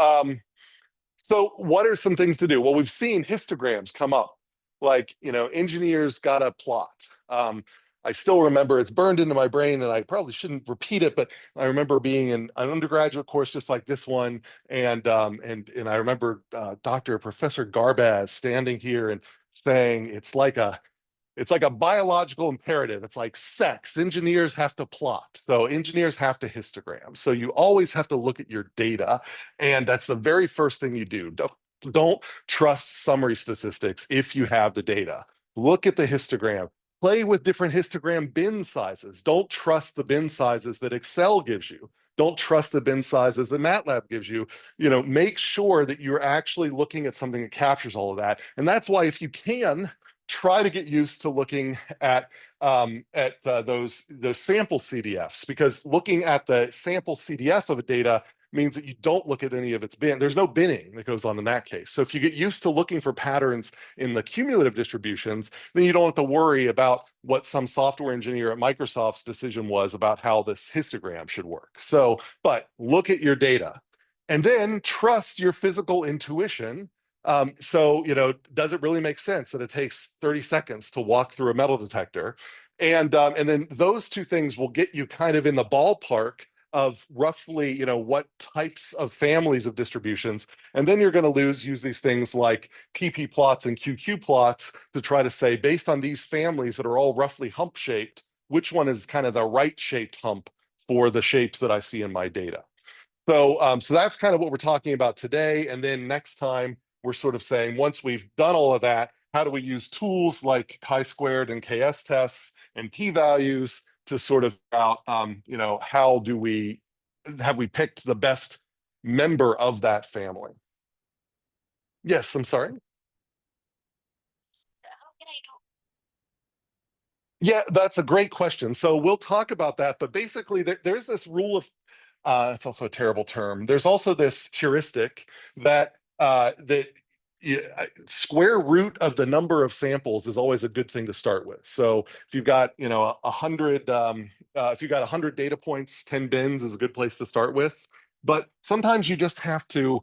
what are some things to do? Well, we've seen histograms come up. Like, engineers got a plot. I still remember, it's burned into my brain, and I probably shouldn't repeat it, but I remember being in an undergraduate course just like this one, and I remember Professor Garbaz standing here and saying it's like It's like a biological imperative. It's like sex. Engineers have to plot. So engineers have to histogram. So you always have to look at your data. And that's the very first thing you do. Don't trust summary statistics if you have the data. Look at the histogram. Play with different histogram bin sizes. Don't trust the bin sizes that Excel gives you. Don't trust the bin sizes that MATLAB gives you. Make sure that you're actually looking at something that captures all of that. And that's why if you can, try to get used to looking at those sample CDFs, because looking at the sample CDF of a data means that you don't look at any of its bin. There's no binning that goes on in that case. So if you get used to looking for patterns in the cumulative distributions, then you don't have to worry about what some software engineer at Microsoft's decision was about how this histogram should work. So, but look at your data and then trust your physical intuition. Does it really make sense that it takes 30 seconds to walk through a metal detector? And then those two things will get you kind of in the ballpark of roughly, what types of families of distributions. And then you're going to use these things like PP plots and QQ plots to try to say, based on these families that are all roughly hump shaped, which one is kind of the right shaped hump for the shapes that I see in my data. So that's kind of what we're talking about today. And then next time, we're sort of saying, once we've done all of that, how do we use tools like chi-squared and KS tests and p-values to sort of out, how have we picked the best member of that family? Yes, I'm sorry. Yeah, that's a great question. So we'll talk about that, but basically there's this rule of it's also a terrible term. There's also this heuristic that square root of the number of samples is always a good thing to start with. So if you've got, 100, if you've got 100 data points, 10 bins is a good place to start with. But sometimes you just have to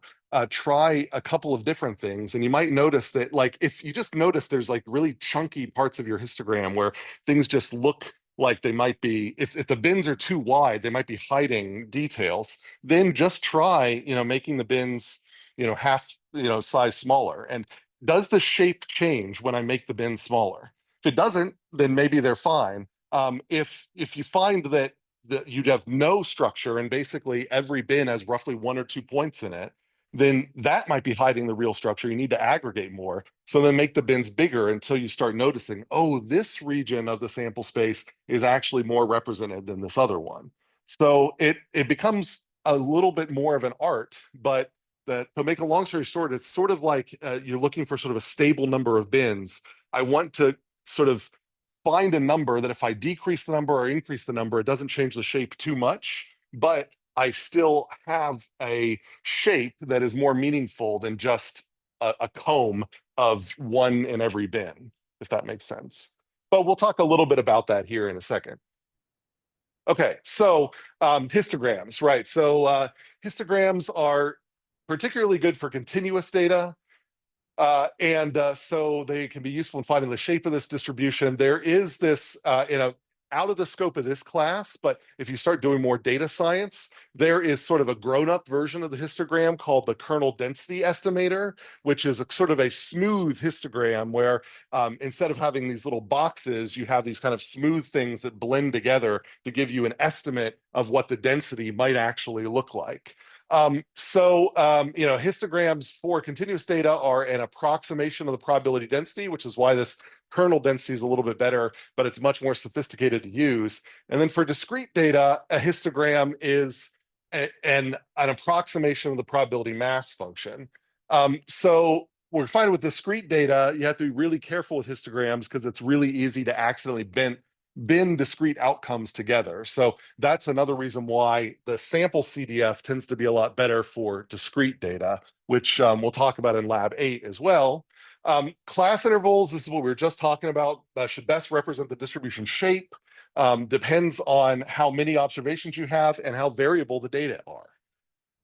try a couple of different things. And you might notice that, like, if you just notice there's like really chunky parts of your histogram where things just look like they might be, if the bins are too wide, they might be hiding details, then just try, making the bins, half, size smaller. And does the shape change when I make the bin smaller? If it doesn't, then maybe they're fine. If you find that you'd have no structure and basically every bin has roughly 1 or 2 points in it, then that might be hiding the real structure. You need to aggregate more. So then make the bins bigger until you start noticing, oh, this region of the sample space is actually more represented than this other one. So it becomes a little bit more of an art, but to make a long story short, it's sort of like you're looking for sort of a stable number of bins. I want to sort of find a number that if I decrease the number or increase the number, it doesn't change the shape too much, but I still have a shape that is more meaningful than just a comb of one in every bin, if that makes sense. But we'll talk a little bit about that here in a second. Okay, so histograms, right? So histograms are particularly good for continuous data. And so they can be useful in finding the shape of this distribution. There is this, out of the scope of this class, but if you start doing more data science, there is sort of a grown-up version of the histogram called the kernel density estimator, which is a sort of a smooth histogram where instead of having these little boxes, you have these kind of smooth things that blend together to give you an estimate of what the density might actually look like. Histograms for continuous data are an approximation of the probability density, which is why this kernel density is a little bit better, but it's much more sophisticated to use. And then for discrete data, a histogram is an approximation of the probability mass function. So we're finding with discrete data, you have to be really careful with histograms because it's really easy to accidentally bin discrete outcomes together. So that's another reason why the sample CDF tends to be a lot better for discrete data, which we'll talk about in lab 8 as well. Class intervals, this is what we were just talking about, should best represent the distribution shape. Depends on how many observations you have and how variable the data are.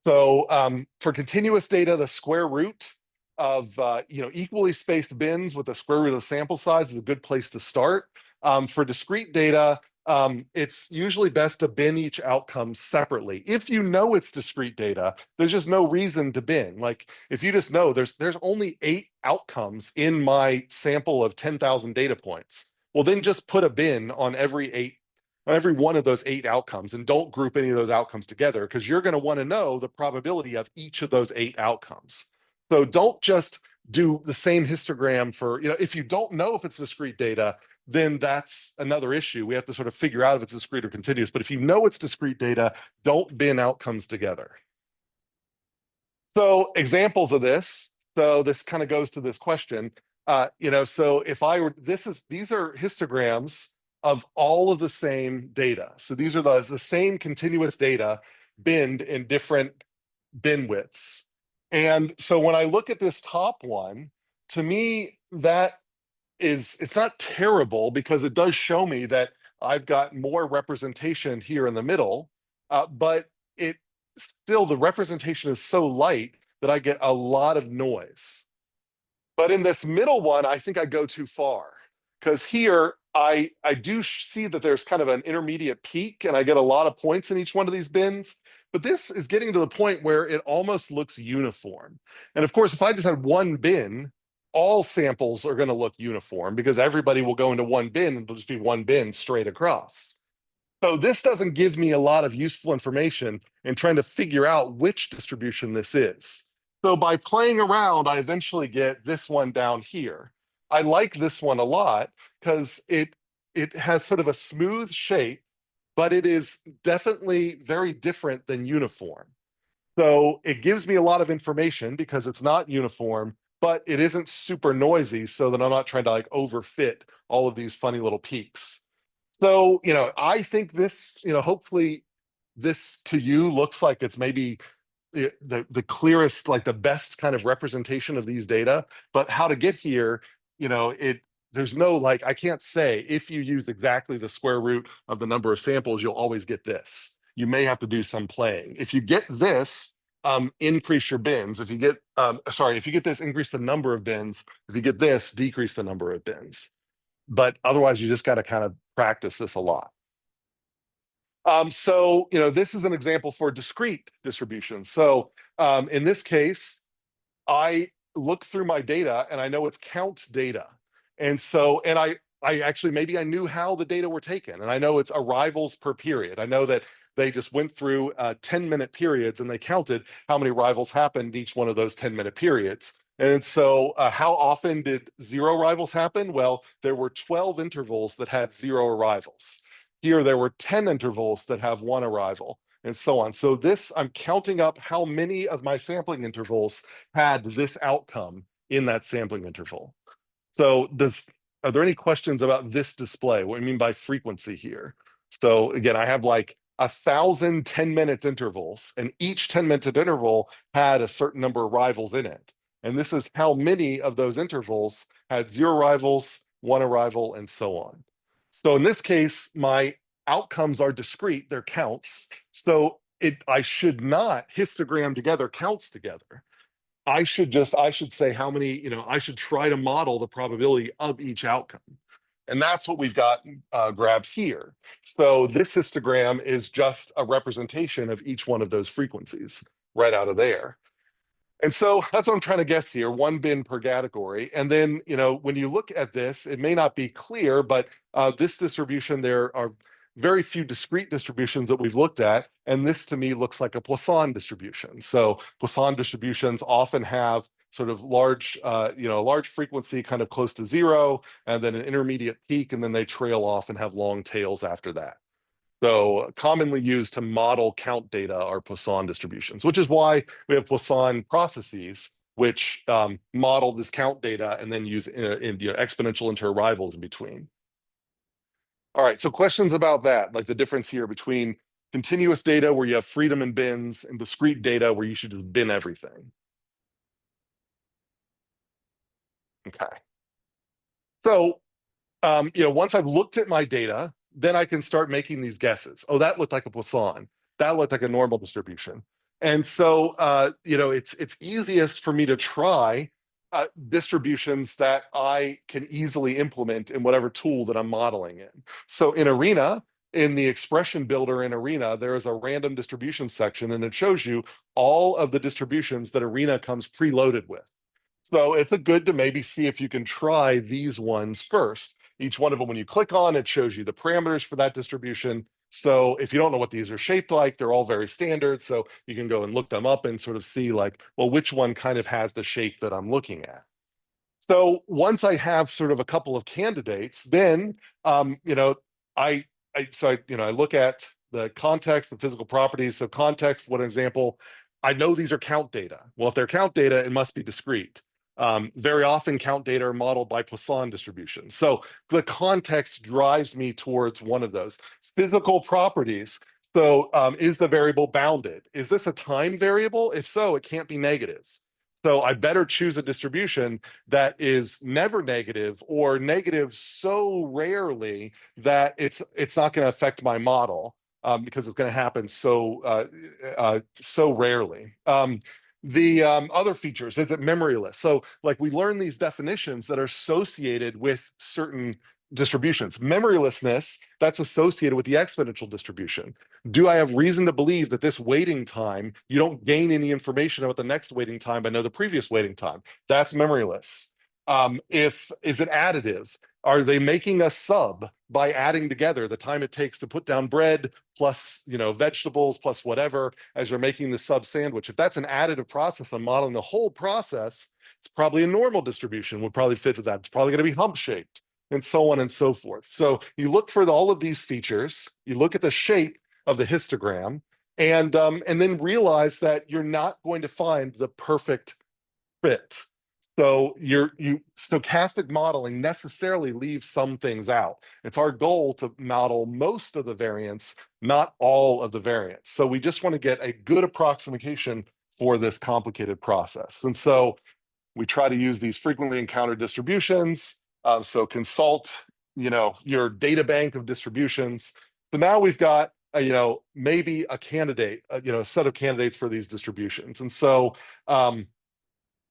So for continuous data, the square root of equally spaced bins with the square root of the sample size is a good place to start. For discrete data, it's usually best to bin each outcome separately. If you know it's discrete data, there's just no reason to bin. Like if you just know there's only 8 outcomes in my sample of 10,000 data points, Well, then just put a bin on every one of those 8 outcomes, and don't group any of those outcomes together, because you're going to want to know the probability of each of those 8 outcomes. So don't just do the same histogram for, if you don't know if it's discrete data, then that's another issue. We have to sort of figure out if it's discrete or continuous. But if you know it's discrete data, don't bin outcomes together. So examples of this. So this kind of goes to this question. So if I were, these are histograms of all of the same data. So these are the same continuous data binned in different bin widths. And so when I look at this top one, to me, it's not terrible, because it does show me that I've got more representation here in the middle, but it still, the representation is so light that I get a lot of noise. But in this middle one, I think I go too far, because here I do see that there's kind of an intermediate peak, and I get a lot of points in each one of these bins. But this is getting to the point where it almost looks uniform. And of course, if I just had one bin, all samples are going to look uniform, because everybody will go into one bin and it'll just be one bin straight across. So this doesn't give me a lot of useful information in trying to figure out which distribution this is. So by playing around, I eventually get this one down here. I like this one a lot, because it has sort of a smooth shape, but it is definitely very different than uniform. So it gives me a lot of information because it's not uniform, but it isn't super noisy, so that I'm not trying to like overfit all of these funny little peaks. So, I think this, hopefully this to you looks like it's maybe the clearest, like the best kind of representation of these data. But how to get here, there's no, like, I can't say if you use exactly the square root of the number of samples, you'll always get this. You may have to do some playing. If you get this, increase your bins. If you get, if you get this, increase the number of bins. If you get this, decrease the number of bins. But otherwise, you just got to kind of practice this a lot. This is an example for discrete distributions. So in this case, I look through my data and I know it's count data. And I actually, maybe I knew how the data were taken, and I know it's arrivals per period. I know that they just went through 10-minute periods and they counted how many arrivals happened each one of those 10-minute periods. And so how often did 0 arrivals happen? Well, there were 12 intervals that had 0 arrivals. Here, there were 10 intervals that have 1 arrival, and so on. So this, I'm counting up how many of my sampling intervals had this outcome in that sampling interval. So are there any questions about this display? What I mean by frequency here. So again, I have like 1,000 10-minute intervals, and each 10-minute interval had a certain number of arrivals in it. And this is how many of those intervals had 0 arrivals, 1 arrival, and so on. So in this case, my outcomes are discrete, they're counts. So I should not histogram together counts together. I should say how many, I should try to model the probability of each outcome. And that's what we've got grabbed here. So this histogram is just a representation of each one of those frequencies right out of there. And so that's what I'm trying to guess here, 1 bin per category. And then, when you look at this, it may not be clear, but this distribution, there are very few discrete distributions that we've looked at. And this to me looks like a Poisson distribution. So Poisson distributions often have sort of large, large frequency kind of close to 0, and then an intermediate peak, and then they trail off and have long tails after that. So commonly used to model count data are Poisson distributions, which is why we have Poisson processes, which model this count data and then use exponential interarrivals in between. All right, so questions about that, like the difference here between continuous data where you have freedom in bins and discrete data where you should just bin everything. Okay. So, once I've looked at my data, then I can start making these guesses. Oh, that looked like a Poisson. That looked like a normal distribution. And so, it's easiest for me to try distributions that I can easily implement in whatever tool that I'm modeling in. So in Arena, in the expression builder in Arena, there is a random distribution section, and it shows you all of the distributions that Arena comes preloaded with. So it's good to maybe see if you can try these ones first. Each one of them, when you click on, it shows you the parameters for that distribution. So if you don't know what these are shaped like, they're all very standard. So you can go and look them up and sort of see like, well, which one kind of has the shape that I'm looking at. So once I have sort of a couple of candidates, then you know, I, I look at the context, the physical properties. So context, what example? I know these are count data. Well, if they're count data, it must be discrete. Very often count data are modeled by Poisson distributions. So the context drives me towards one of those. Physical properties. So is the variable bounded? Is this a time variable? If so, it can't be negative. So I better choose a distribution that is never negative or negative so rarely that it's not going to affect my model because it's going to happen so rarely. The other features, is it memoryless? So like we learn these definitions that are associated with certain distributions. Memorylessness, that's associated with the exponential distribution. Do I have reason to believe that this waiting time, you don't gain any information about the next waiting time by know the previous waiting time? That's memoryless. Is it additive? Are they making a sub by adding together the time it takes to put down bread plus vegetables plus whatever as you're making the sub sandwich? If that's an additive process, I'm modeling the whole process. It's probably a normal distribution would probably fit with that. It's probably going to be hump shaped and so on and so forth. So you look for all of these features. You look at the shape of the histogram, and then realize that you're not going to find the perfect fit. So stochastic modeling necessarily leaves some things out. It's our goal to model most of the variance, not all of the variance. So we just want to get a good approximation for this complicated process. And so we try to use these frequently encountered distributions. So consult, your data bank of distributions. So now we've got, maybe a candidate, a set of candidates for these distributions. And so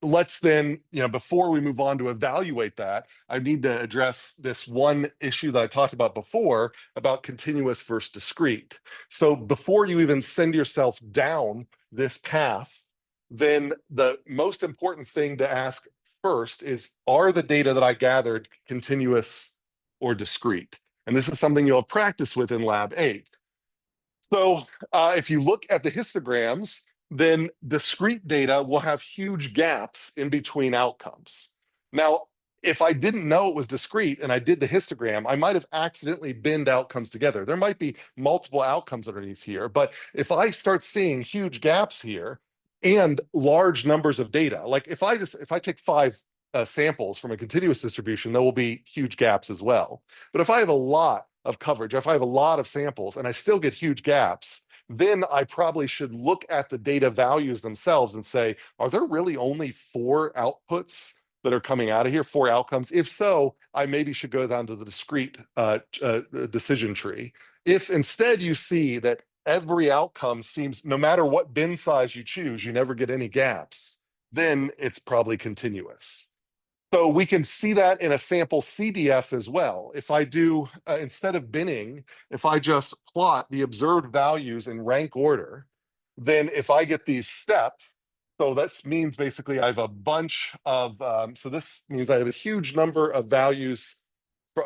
let's then, before we move on to evaluate that, I need to address this one issue that I talked about before about continuous versus discrete. So before you even send yourself down this path, then the most important thing to ask first is, are the data that I gathered continuous or discrete? And this is something you'll practice with in Lab 8. So if you look at the histograms, then discrete data will have huge gaps in between outcomes. Now, if I didn't know it was discrete and I did the histogram, I might have accidentally binned outcomes together. There might be multiple outcomes underneath here, but if I start seeing huge gaps here and large numbers of data, like if I take 5 samples from a continuous distribution, there will be huge gaps as well. But if I have a lot of coverage, if I have a lot of samples and I still get huge gaps, then I probably should look at the data values themselves and say, are there really only 4 outputs that are coming out of here, 4 outcomes? If so, I maybe should go down to the discrete decision tree. If instead you see that every outcome seems, no matter what bin size you choose, you never get any gaps, then it's probably continuous. So we can see that in a sample CDF as well. If I do, instead of binning, if I just plot the observed values in rank order, then if I get these steps, so that means basically I have a bunch of, so this means I have a huge number of values,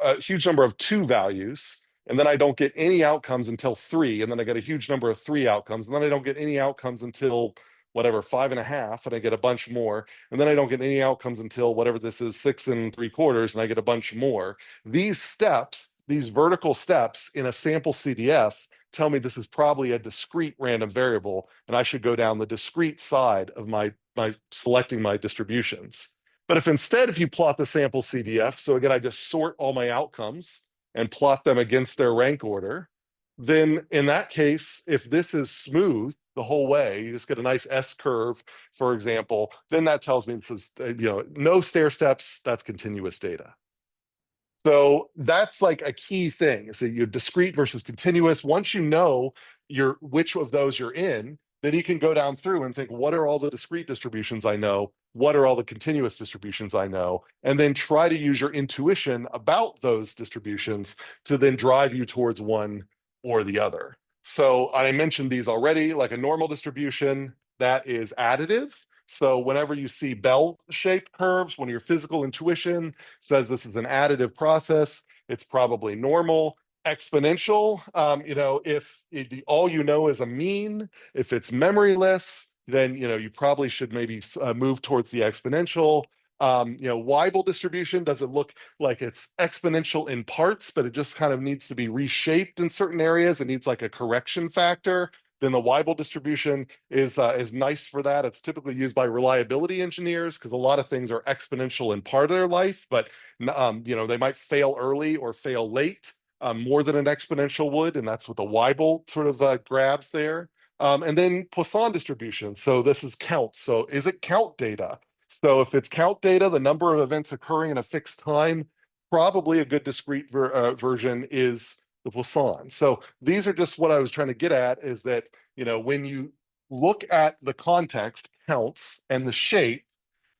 a huge number of 2 values, and then I don't get any outcomes until 3, and then I get a huge number of 3 outcomes, and then I don't get any outcomes until whatever 5.5, and I get a bunch more, and then I don't get any outcomes until whatever this is 6.75, and I get a bunch more. These steps, these vertical steps in a sample CDF tell me this is probably a discrete random variable, and I should go down the discrete side of my selecting my distributions. But if you plot the sample CDF, so again, I just sort all my outcomes and plot them against their rank order, then in that case, if this is smooth the whole way, you just get a nice S curve, for example, then that tells me this is, no stair steps, that's continuous data. So that's like a key thing. So you're discrete versus continuous. Once you know which of those you're in, then you can go down through and think, what are all the discrete distributions I know? What are all the continuous distributions I know? And then try to use your intuition about those distributions to then drive you towards one or the other. So I mentioned these already, like a normal distribution that is additive. So whenever you see bell-shaped curves, when your physical intuition says this is an additive process, it's probably normal. Exponential, if all you know is a mean, if it's memoryless, then you probably should maybe move towards the exponential. Weibel distribution doesn't look like it's exponential in parts, but it just kind of needs to be reshaped in certain areas. It needs like a correction factor. Then the Weibel distribution is nice for that. It's typically used by reliability engineers because a lot of things are exponential in part of their life, but they might fail early or fail late, more than an exponential would, and that's what the Weibel sort of grabs there. And then Poisson distribution. So this is count. So is it count data? So if it's count data, the number of events occurring in a fixed time, probably a good discrete version is the Poisson. So these are just what I was trying to get at, is that, when you look at the context, counts, and the shape,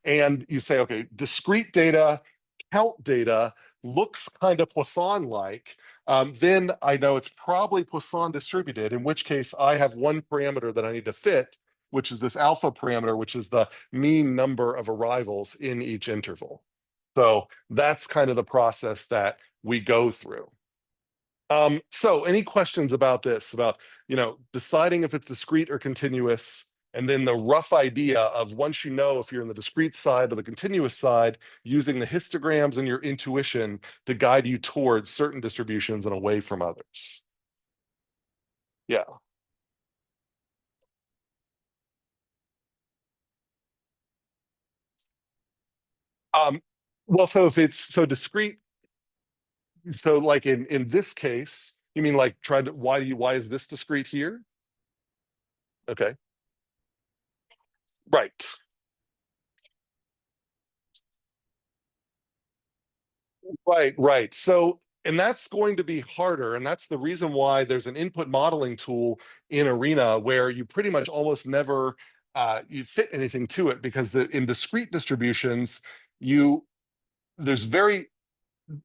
and you say, okay, discrete data, count data looks kind of Poisson-like, then I know it's probably Poisson distributed, in which case I have one parameter that I need to fit, which is this alpha parameter, which is the mean number of arrivals in each interval. So that's kind of the process that we go through. So any questions about this, about, deciding if it's discrete or continuous, and then the rough idea of, once you know if you're in the discrete side or the continuous side, using the histograms and your intuition to guide you towards certain distributions and away from others. Yeah. Um, well, so if it's so discrete, so like in this case, you mean like why is this discrete here? Okay. Right. Right, right. So, and that's going to be harder. And that's the reason why there's an input modeling tool in Arena where you pretty much almost never you fit anything to it, because in discrete distributions, you there's very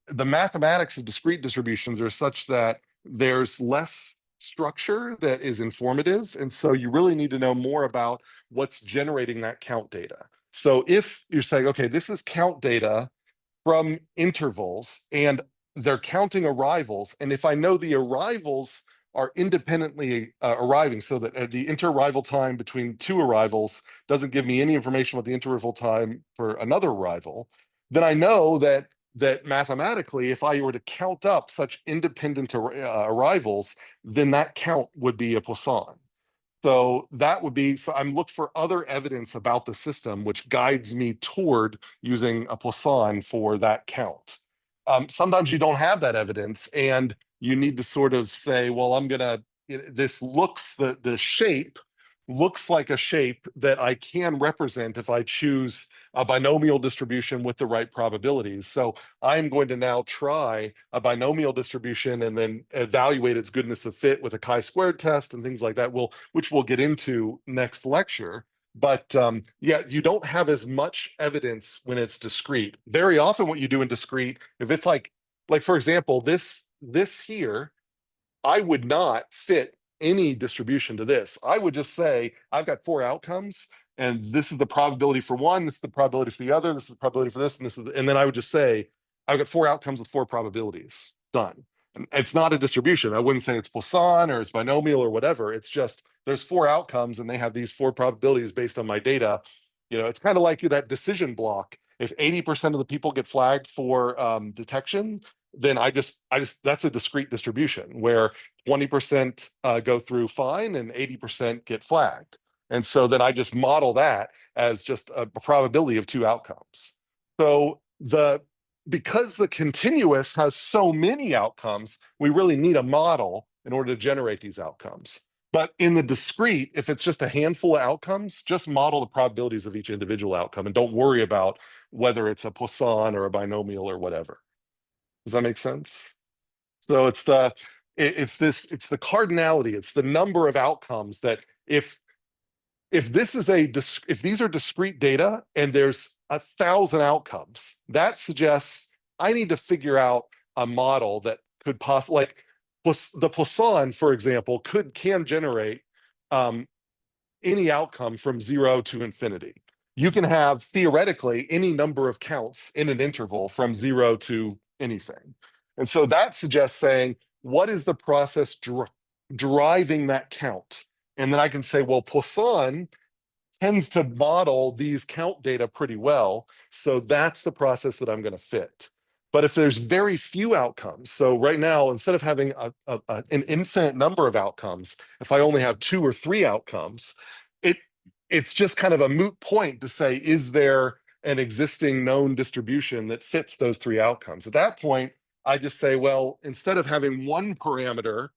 the mathematics of discrete distributions are such that there's less structure that is informative. And so you really need to know more about what's generating that count data. So if you're saying, okay, this is count data from intervals and they're counting arrivals, and if I know the arrivals are independently arriving, so that the inter-arrival time between two arrivals doesn't give me any information about the interval time for another arrival, then I know that mathematically, if I were to count up such independent arrivals, then that count would be a Poisson. So that would be, so I'm looking for other evidence about the system, which guides me toward using a Poisson for that count. Sometimes you don't have that evidence, and you need to sort of say, well, this looks, the shape looks like a shape that I can represent if I choose a binomial distribution with the right probabilities. So I'm going to now try a binomial distribution and then evaluate its goodness of fit with a chi-squared test and things like that, which we'll get into next lecture. But yeah, you don't have as much evidence when it's discrete. Very often what you do in discrete, if it's like for example, this here, I would not fit any distribution to this. I would just say, I've got four outcomes, and this is the probability for one, this is the probability for the other, this is the probability for this, and this is, and then I would just say, I've got four outcomes with four probabilities. Done. And it's not a distribution. I wouldn't say it's Poisson or it's binomial or whatever. It's just there's four outcomes, and they have these four probabilities based on my data. It's kind of like that decision block. If 80% of the people get flagged for detection, then I just that's a discrete distribution where 20% go through fine and 80% get flagged. And so then I just model that as just a probability of two outcomes. So because the continuous has so many outcomes, we really need a model in order to generate these outcomes. But in the discrete, if it's just a handful of outcomes, just model the probabilities of each individual outcome and don't worry about whether it's a Poisson or a binomial or whatever. Does that make sense? So it's the cardinality, it's the number of outcomes that if these are discrete data and there's 1,000 outcomes, that suggests I need to figure out a model that could possibly, like the Poisson, for example, can generate any outcome from 0 to infinity. You can have theoretically any number of counts in an interval from 0 to anything. And so that suggests saying, what is the process driving that count? And then I can say, well, Poisson tends to model these count data pretty well. So that's the process that I'm going to fit. But if there's very few outcomes, so right now, instead of having an infinite number of outcomes, if I only have 2 or 3 outcomes, it it's just kind of a moot point to say, is there an existing known distribution that fits those 3 outcomes? At that point, I just say, well, instead of having one parameter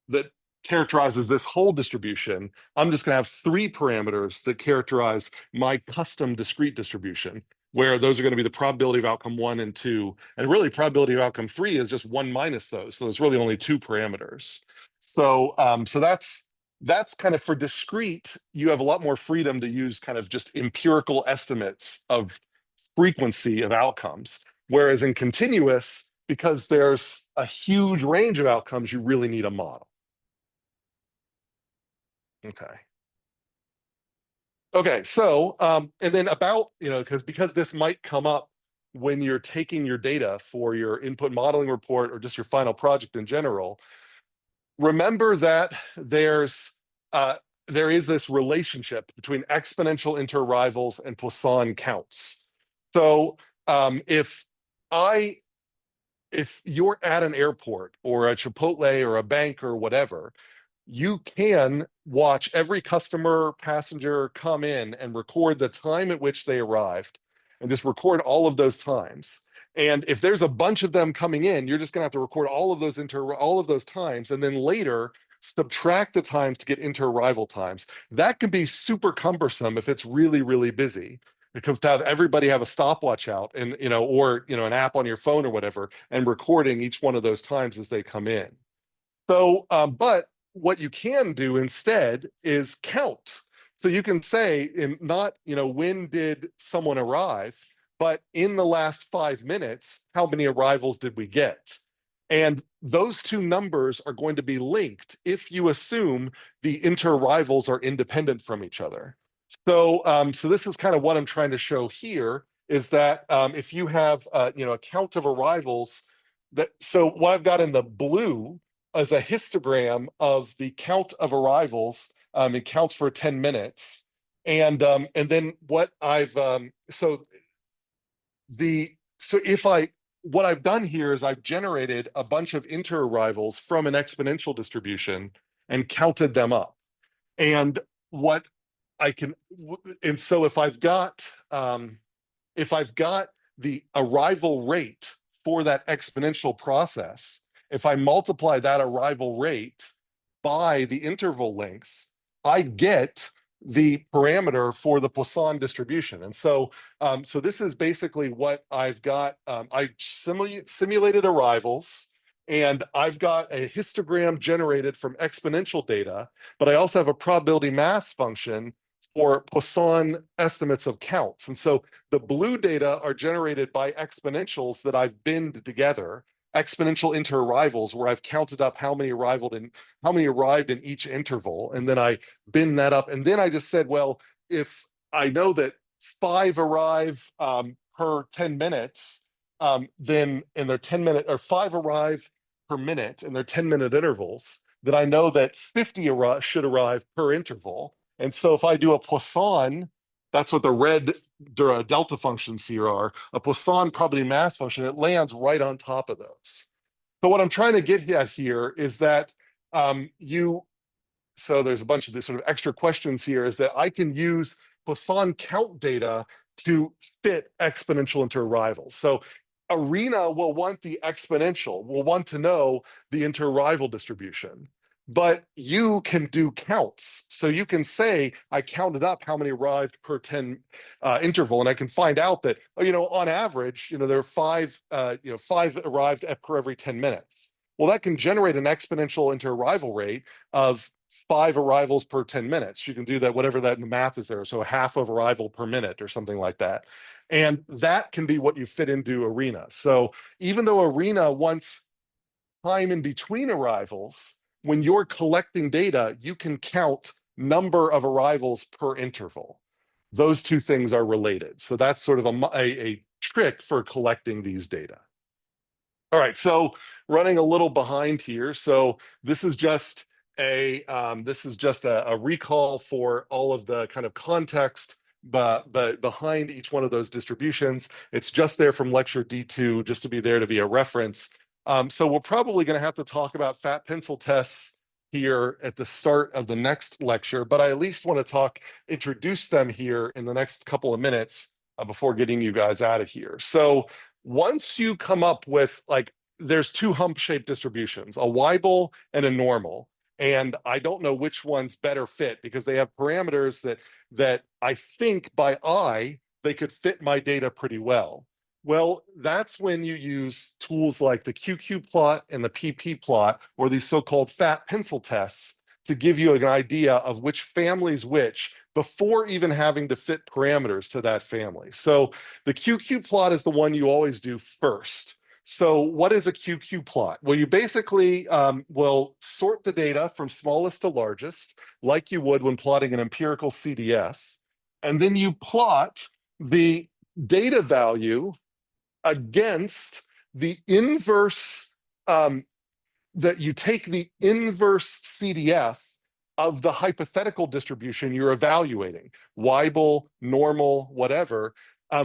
that characterizes this whole distribution, I'm just going to have 3 parameters that characterize my custom discrete distribution, where those are going to be the probability of outcome 1 and 2. And really, probability of outcome 3 is just 1 minus those. So there's really only 2 parameters. So that's kind of for discrete, you have a lot more freedom to use kind of just empirical estimates of frequency of outcomes. Whereas in continuous, because there's a huge range of outcomes, you really need a model. Okay. Okay, so and then about, because this might come up when you're taking your data for your input modeling report or just your final project in general, remember that uh, there is this relationship between exponential interarrivals and Poisson counts. So if I if you're at an airport or a Chipotle or a bank or whatever, you can watch every customer passenger come in and record the time at which they arrived and just record all of those times. And if there's a bunch of them coming in, you're just going to have to record all of those times, and then later subtract the times to get inter-arrival times. That can be super cumbersome if it's really, really busy, because to have everybody have a stopwatch out and or an app on your phone or whatever and recording each one of those times as they come in. So, but what you can do instead is count. So you can say, not, when did someone arrive, but in the last 5 minutes, how many arrivals did we get? And those 2 numbers are going to be linked if you assume the inter-arrivals are independent from each other. So this is kind of what I'm trying to show here, is that if you have, a count of arrivals, so what I've got in the blue as a histogram of the count of arrivals. It counts for 10 minutes. And then what I've what I've done here is I've generated a bunch of inter-arrivals from an exponential distribution and counted them up. And what I can, and so if I've got the arrival rate for that exponential process, if I multiply that arrival rate by the interval length, I get the parameter for the Poisson distribution. And so this is basically what I've got. I simulated arrivals, and I've got a histogram generated from exponential data, but I also have a probability mass function for Poisson estimates of counts. And so the blue data are generated by exponentials that I've binned together, exponential inter-arrivals, where I've counted up how many arrived in each interval, and then I bin that up. And then I just said, well, if I know that 5 arrive per 10 minutes, then in their 10-minute, or 5 arrive per minute in their 10-minute intervals, then I know that 50 should arrive per interval. And so if I do a Poisson, that's what the red delta functions here are, a Poisson probability mass function, it lands right on top of those. So what I'm trying to get at here is that so there's a bunch of this sort of extra questions here, is that I can use Poisson count data to fit exponential inter-arrivals. So ARENA will want the exponential, will want to know the inter-arrival distribution. But you can do counts. So you can say, I counted up how many arrived per 10 interval, and I can find out that, on average, there are 5 arrived per every 10 minutes. Well, that can generate an exponential inter-arrival rate of 5 arrivals per 10 minutes. You can do that, whatever that in the math is there. So a half of arrival per minute or something like that. And that can be what you fit into ARENA. So even though ARENA wants time in between arrivals, when you're collecting data, you can count number of arrivals per interval. Those 2 things are related. So that's sort of a trick for collecting these data. All right, so running a little behind here. So this is just a recall for all of the kind of context, but behind each one of those distributions, it's just there from lecture D2, just to be there to be a reference. So we're probably going to have to talk about fat pencil tests here at the start of the next lecture, but I at least want to introduce them here in the next couple of minutes before getting you guys out of here. So once you come up with like, there's two hump-shaped distributions, a Weibull and a normal. And I don't know which one's better fit because they have parameters that I think by eye, they could fit my data pretty well. Well, that's when you use tools like the QQ plot and the PP plot, or these so-called fat pencil tests, to give you an idea of which family's which before even having to fit parameters to that family. So the QQ plot is the one you always do first. So what is a QQ plot? Well, you basically will sort the data from smallest to largest, like you would when plotting an empirical CDF. And then you plot the data value against the inverse, that you take the inverse CDF of the hypothetical distribution you're evaluating, Weibull, normal, whatever,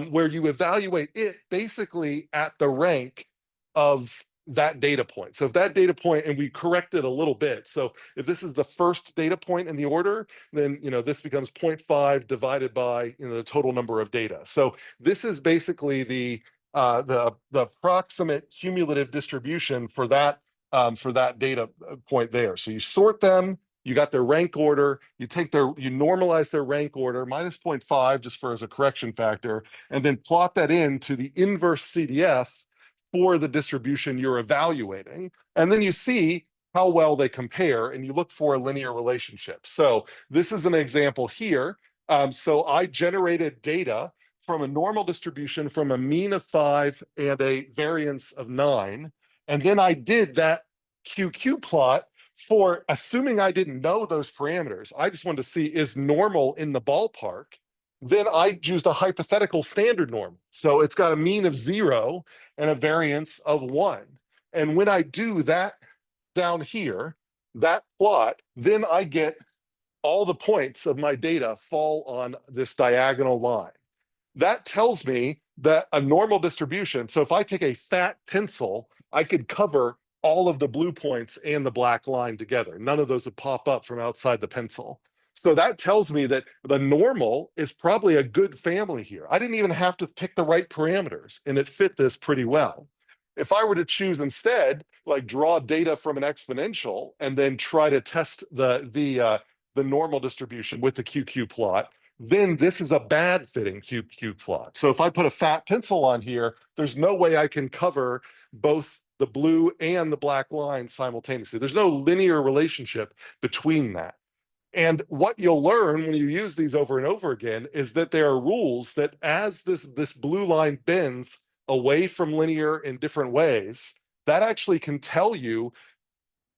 where you evaluate it basically at the rank of that data point. So if that data point, and we correct it a little bit. So if this is the first data point in the order, then this becomes 0.5 divided by the total number of data. So this is basically the approximate cumulative distribution for that data point there. So you sort them, you got their rank order, you normalize their rank order, minus 0.5 just for as a correction factor, and then plot that into the inverse CDF for the distribution you're evaluating. And then you see how well they compare, and you look for a linear relationship. So this is an example here. So I generated data from a normal distribution from a mean of 5 and a variance of 9. And then I did that QQ plot for assuming I didn't know those parameters. I just wanted to see is normal in the ballpark. Then I used a hypothetical standard norm. So it's got a mean of 0 and a variance of 1. And when I do that down here, that plot, then I get all the points of my data fall on this diagonal line. That tells me that a normal distribution, so if I take a fat pencil, I could cover all of the blue points and the black line together. None of those would pop up from outside the pencil. So that tells me that the normal is probably a good family here. I didn't even have to pick the right parameters, and it fit this pretty well. If I were to choose instead, like draw data from an exponential and then try to test the normal distribution with the QQ plot, then this is a bad fitting QQ plot. So if I put a fat pencil on here, there's no way I can cover both the blue and the black line simultaneously. There's no linear relationship between that. And what you'll learn when you use these over and over again is that there are rules that as this blue line bends away from linear in different ways, that actually can tell you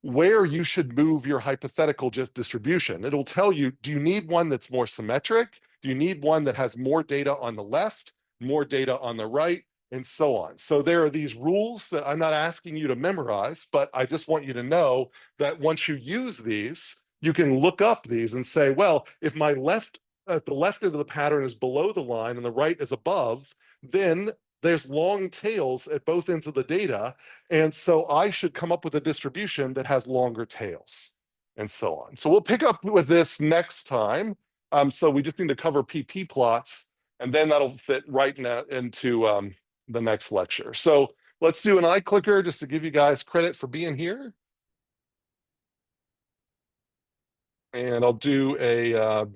where you should move your hypothetical just distribution. It'll tell you, do you need one that's more symmetric? Do you need one that has more data on the left, more data on the right, and so on? So there are these rules that I'm not asking you to memorize, but I just want you to know that once you use these, you can look up these and say, well, if the left end of the pattern is below the line and the right is above, then there's long tails at both ends of the data. And so I should come up with a distribution that has longer tails and so on. So we'll pick up with this next time. So we just need to cover PP plots, and then that'll fit right now into the next lecture. So let's do an eye clicker just to give you guys credit for being here. And I'll do a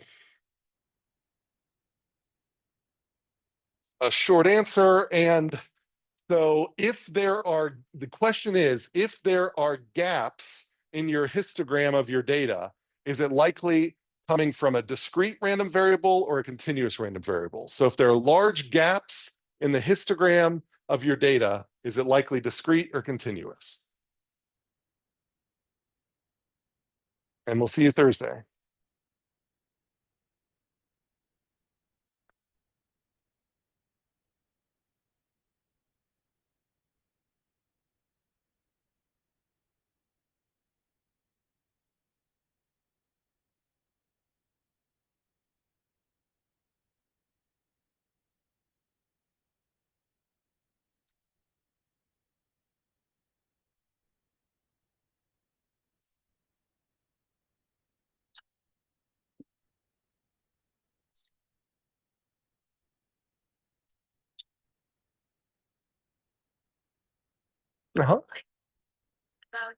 short answer. And so the question is, if there are gaps in your histogram of your data, is it likely coming from a discrete random variable or a continuous random variable? So if there are large gaps in the histogram of your data, is it likely discrete or continuous? And we'll see you Thursday. Uh-huh. About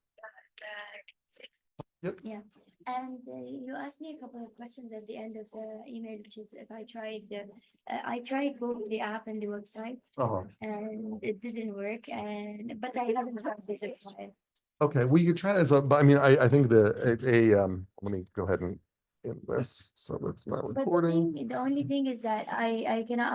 Yep. yeah, and you asked me a couple of questions at the end of the email, which is if I tried both the app and the website, Uh-huh. and it didn't work, and but I haven't tried the zip file. Okay, we could try this, but I mean, I think let me go ahead and end this, so it's not But recording. the only thing is that I cannot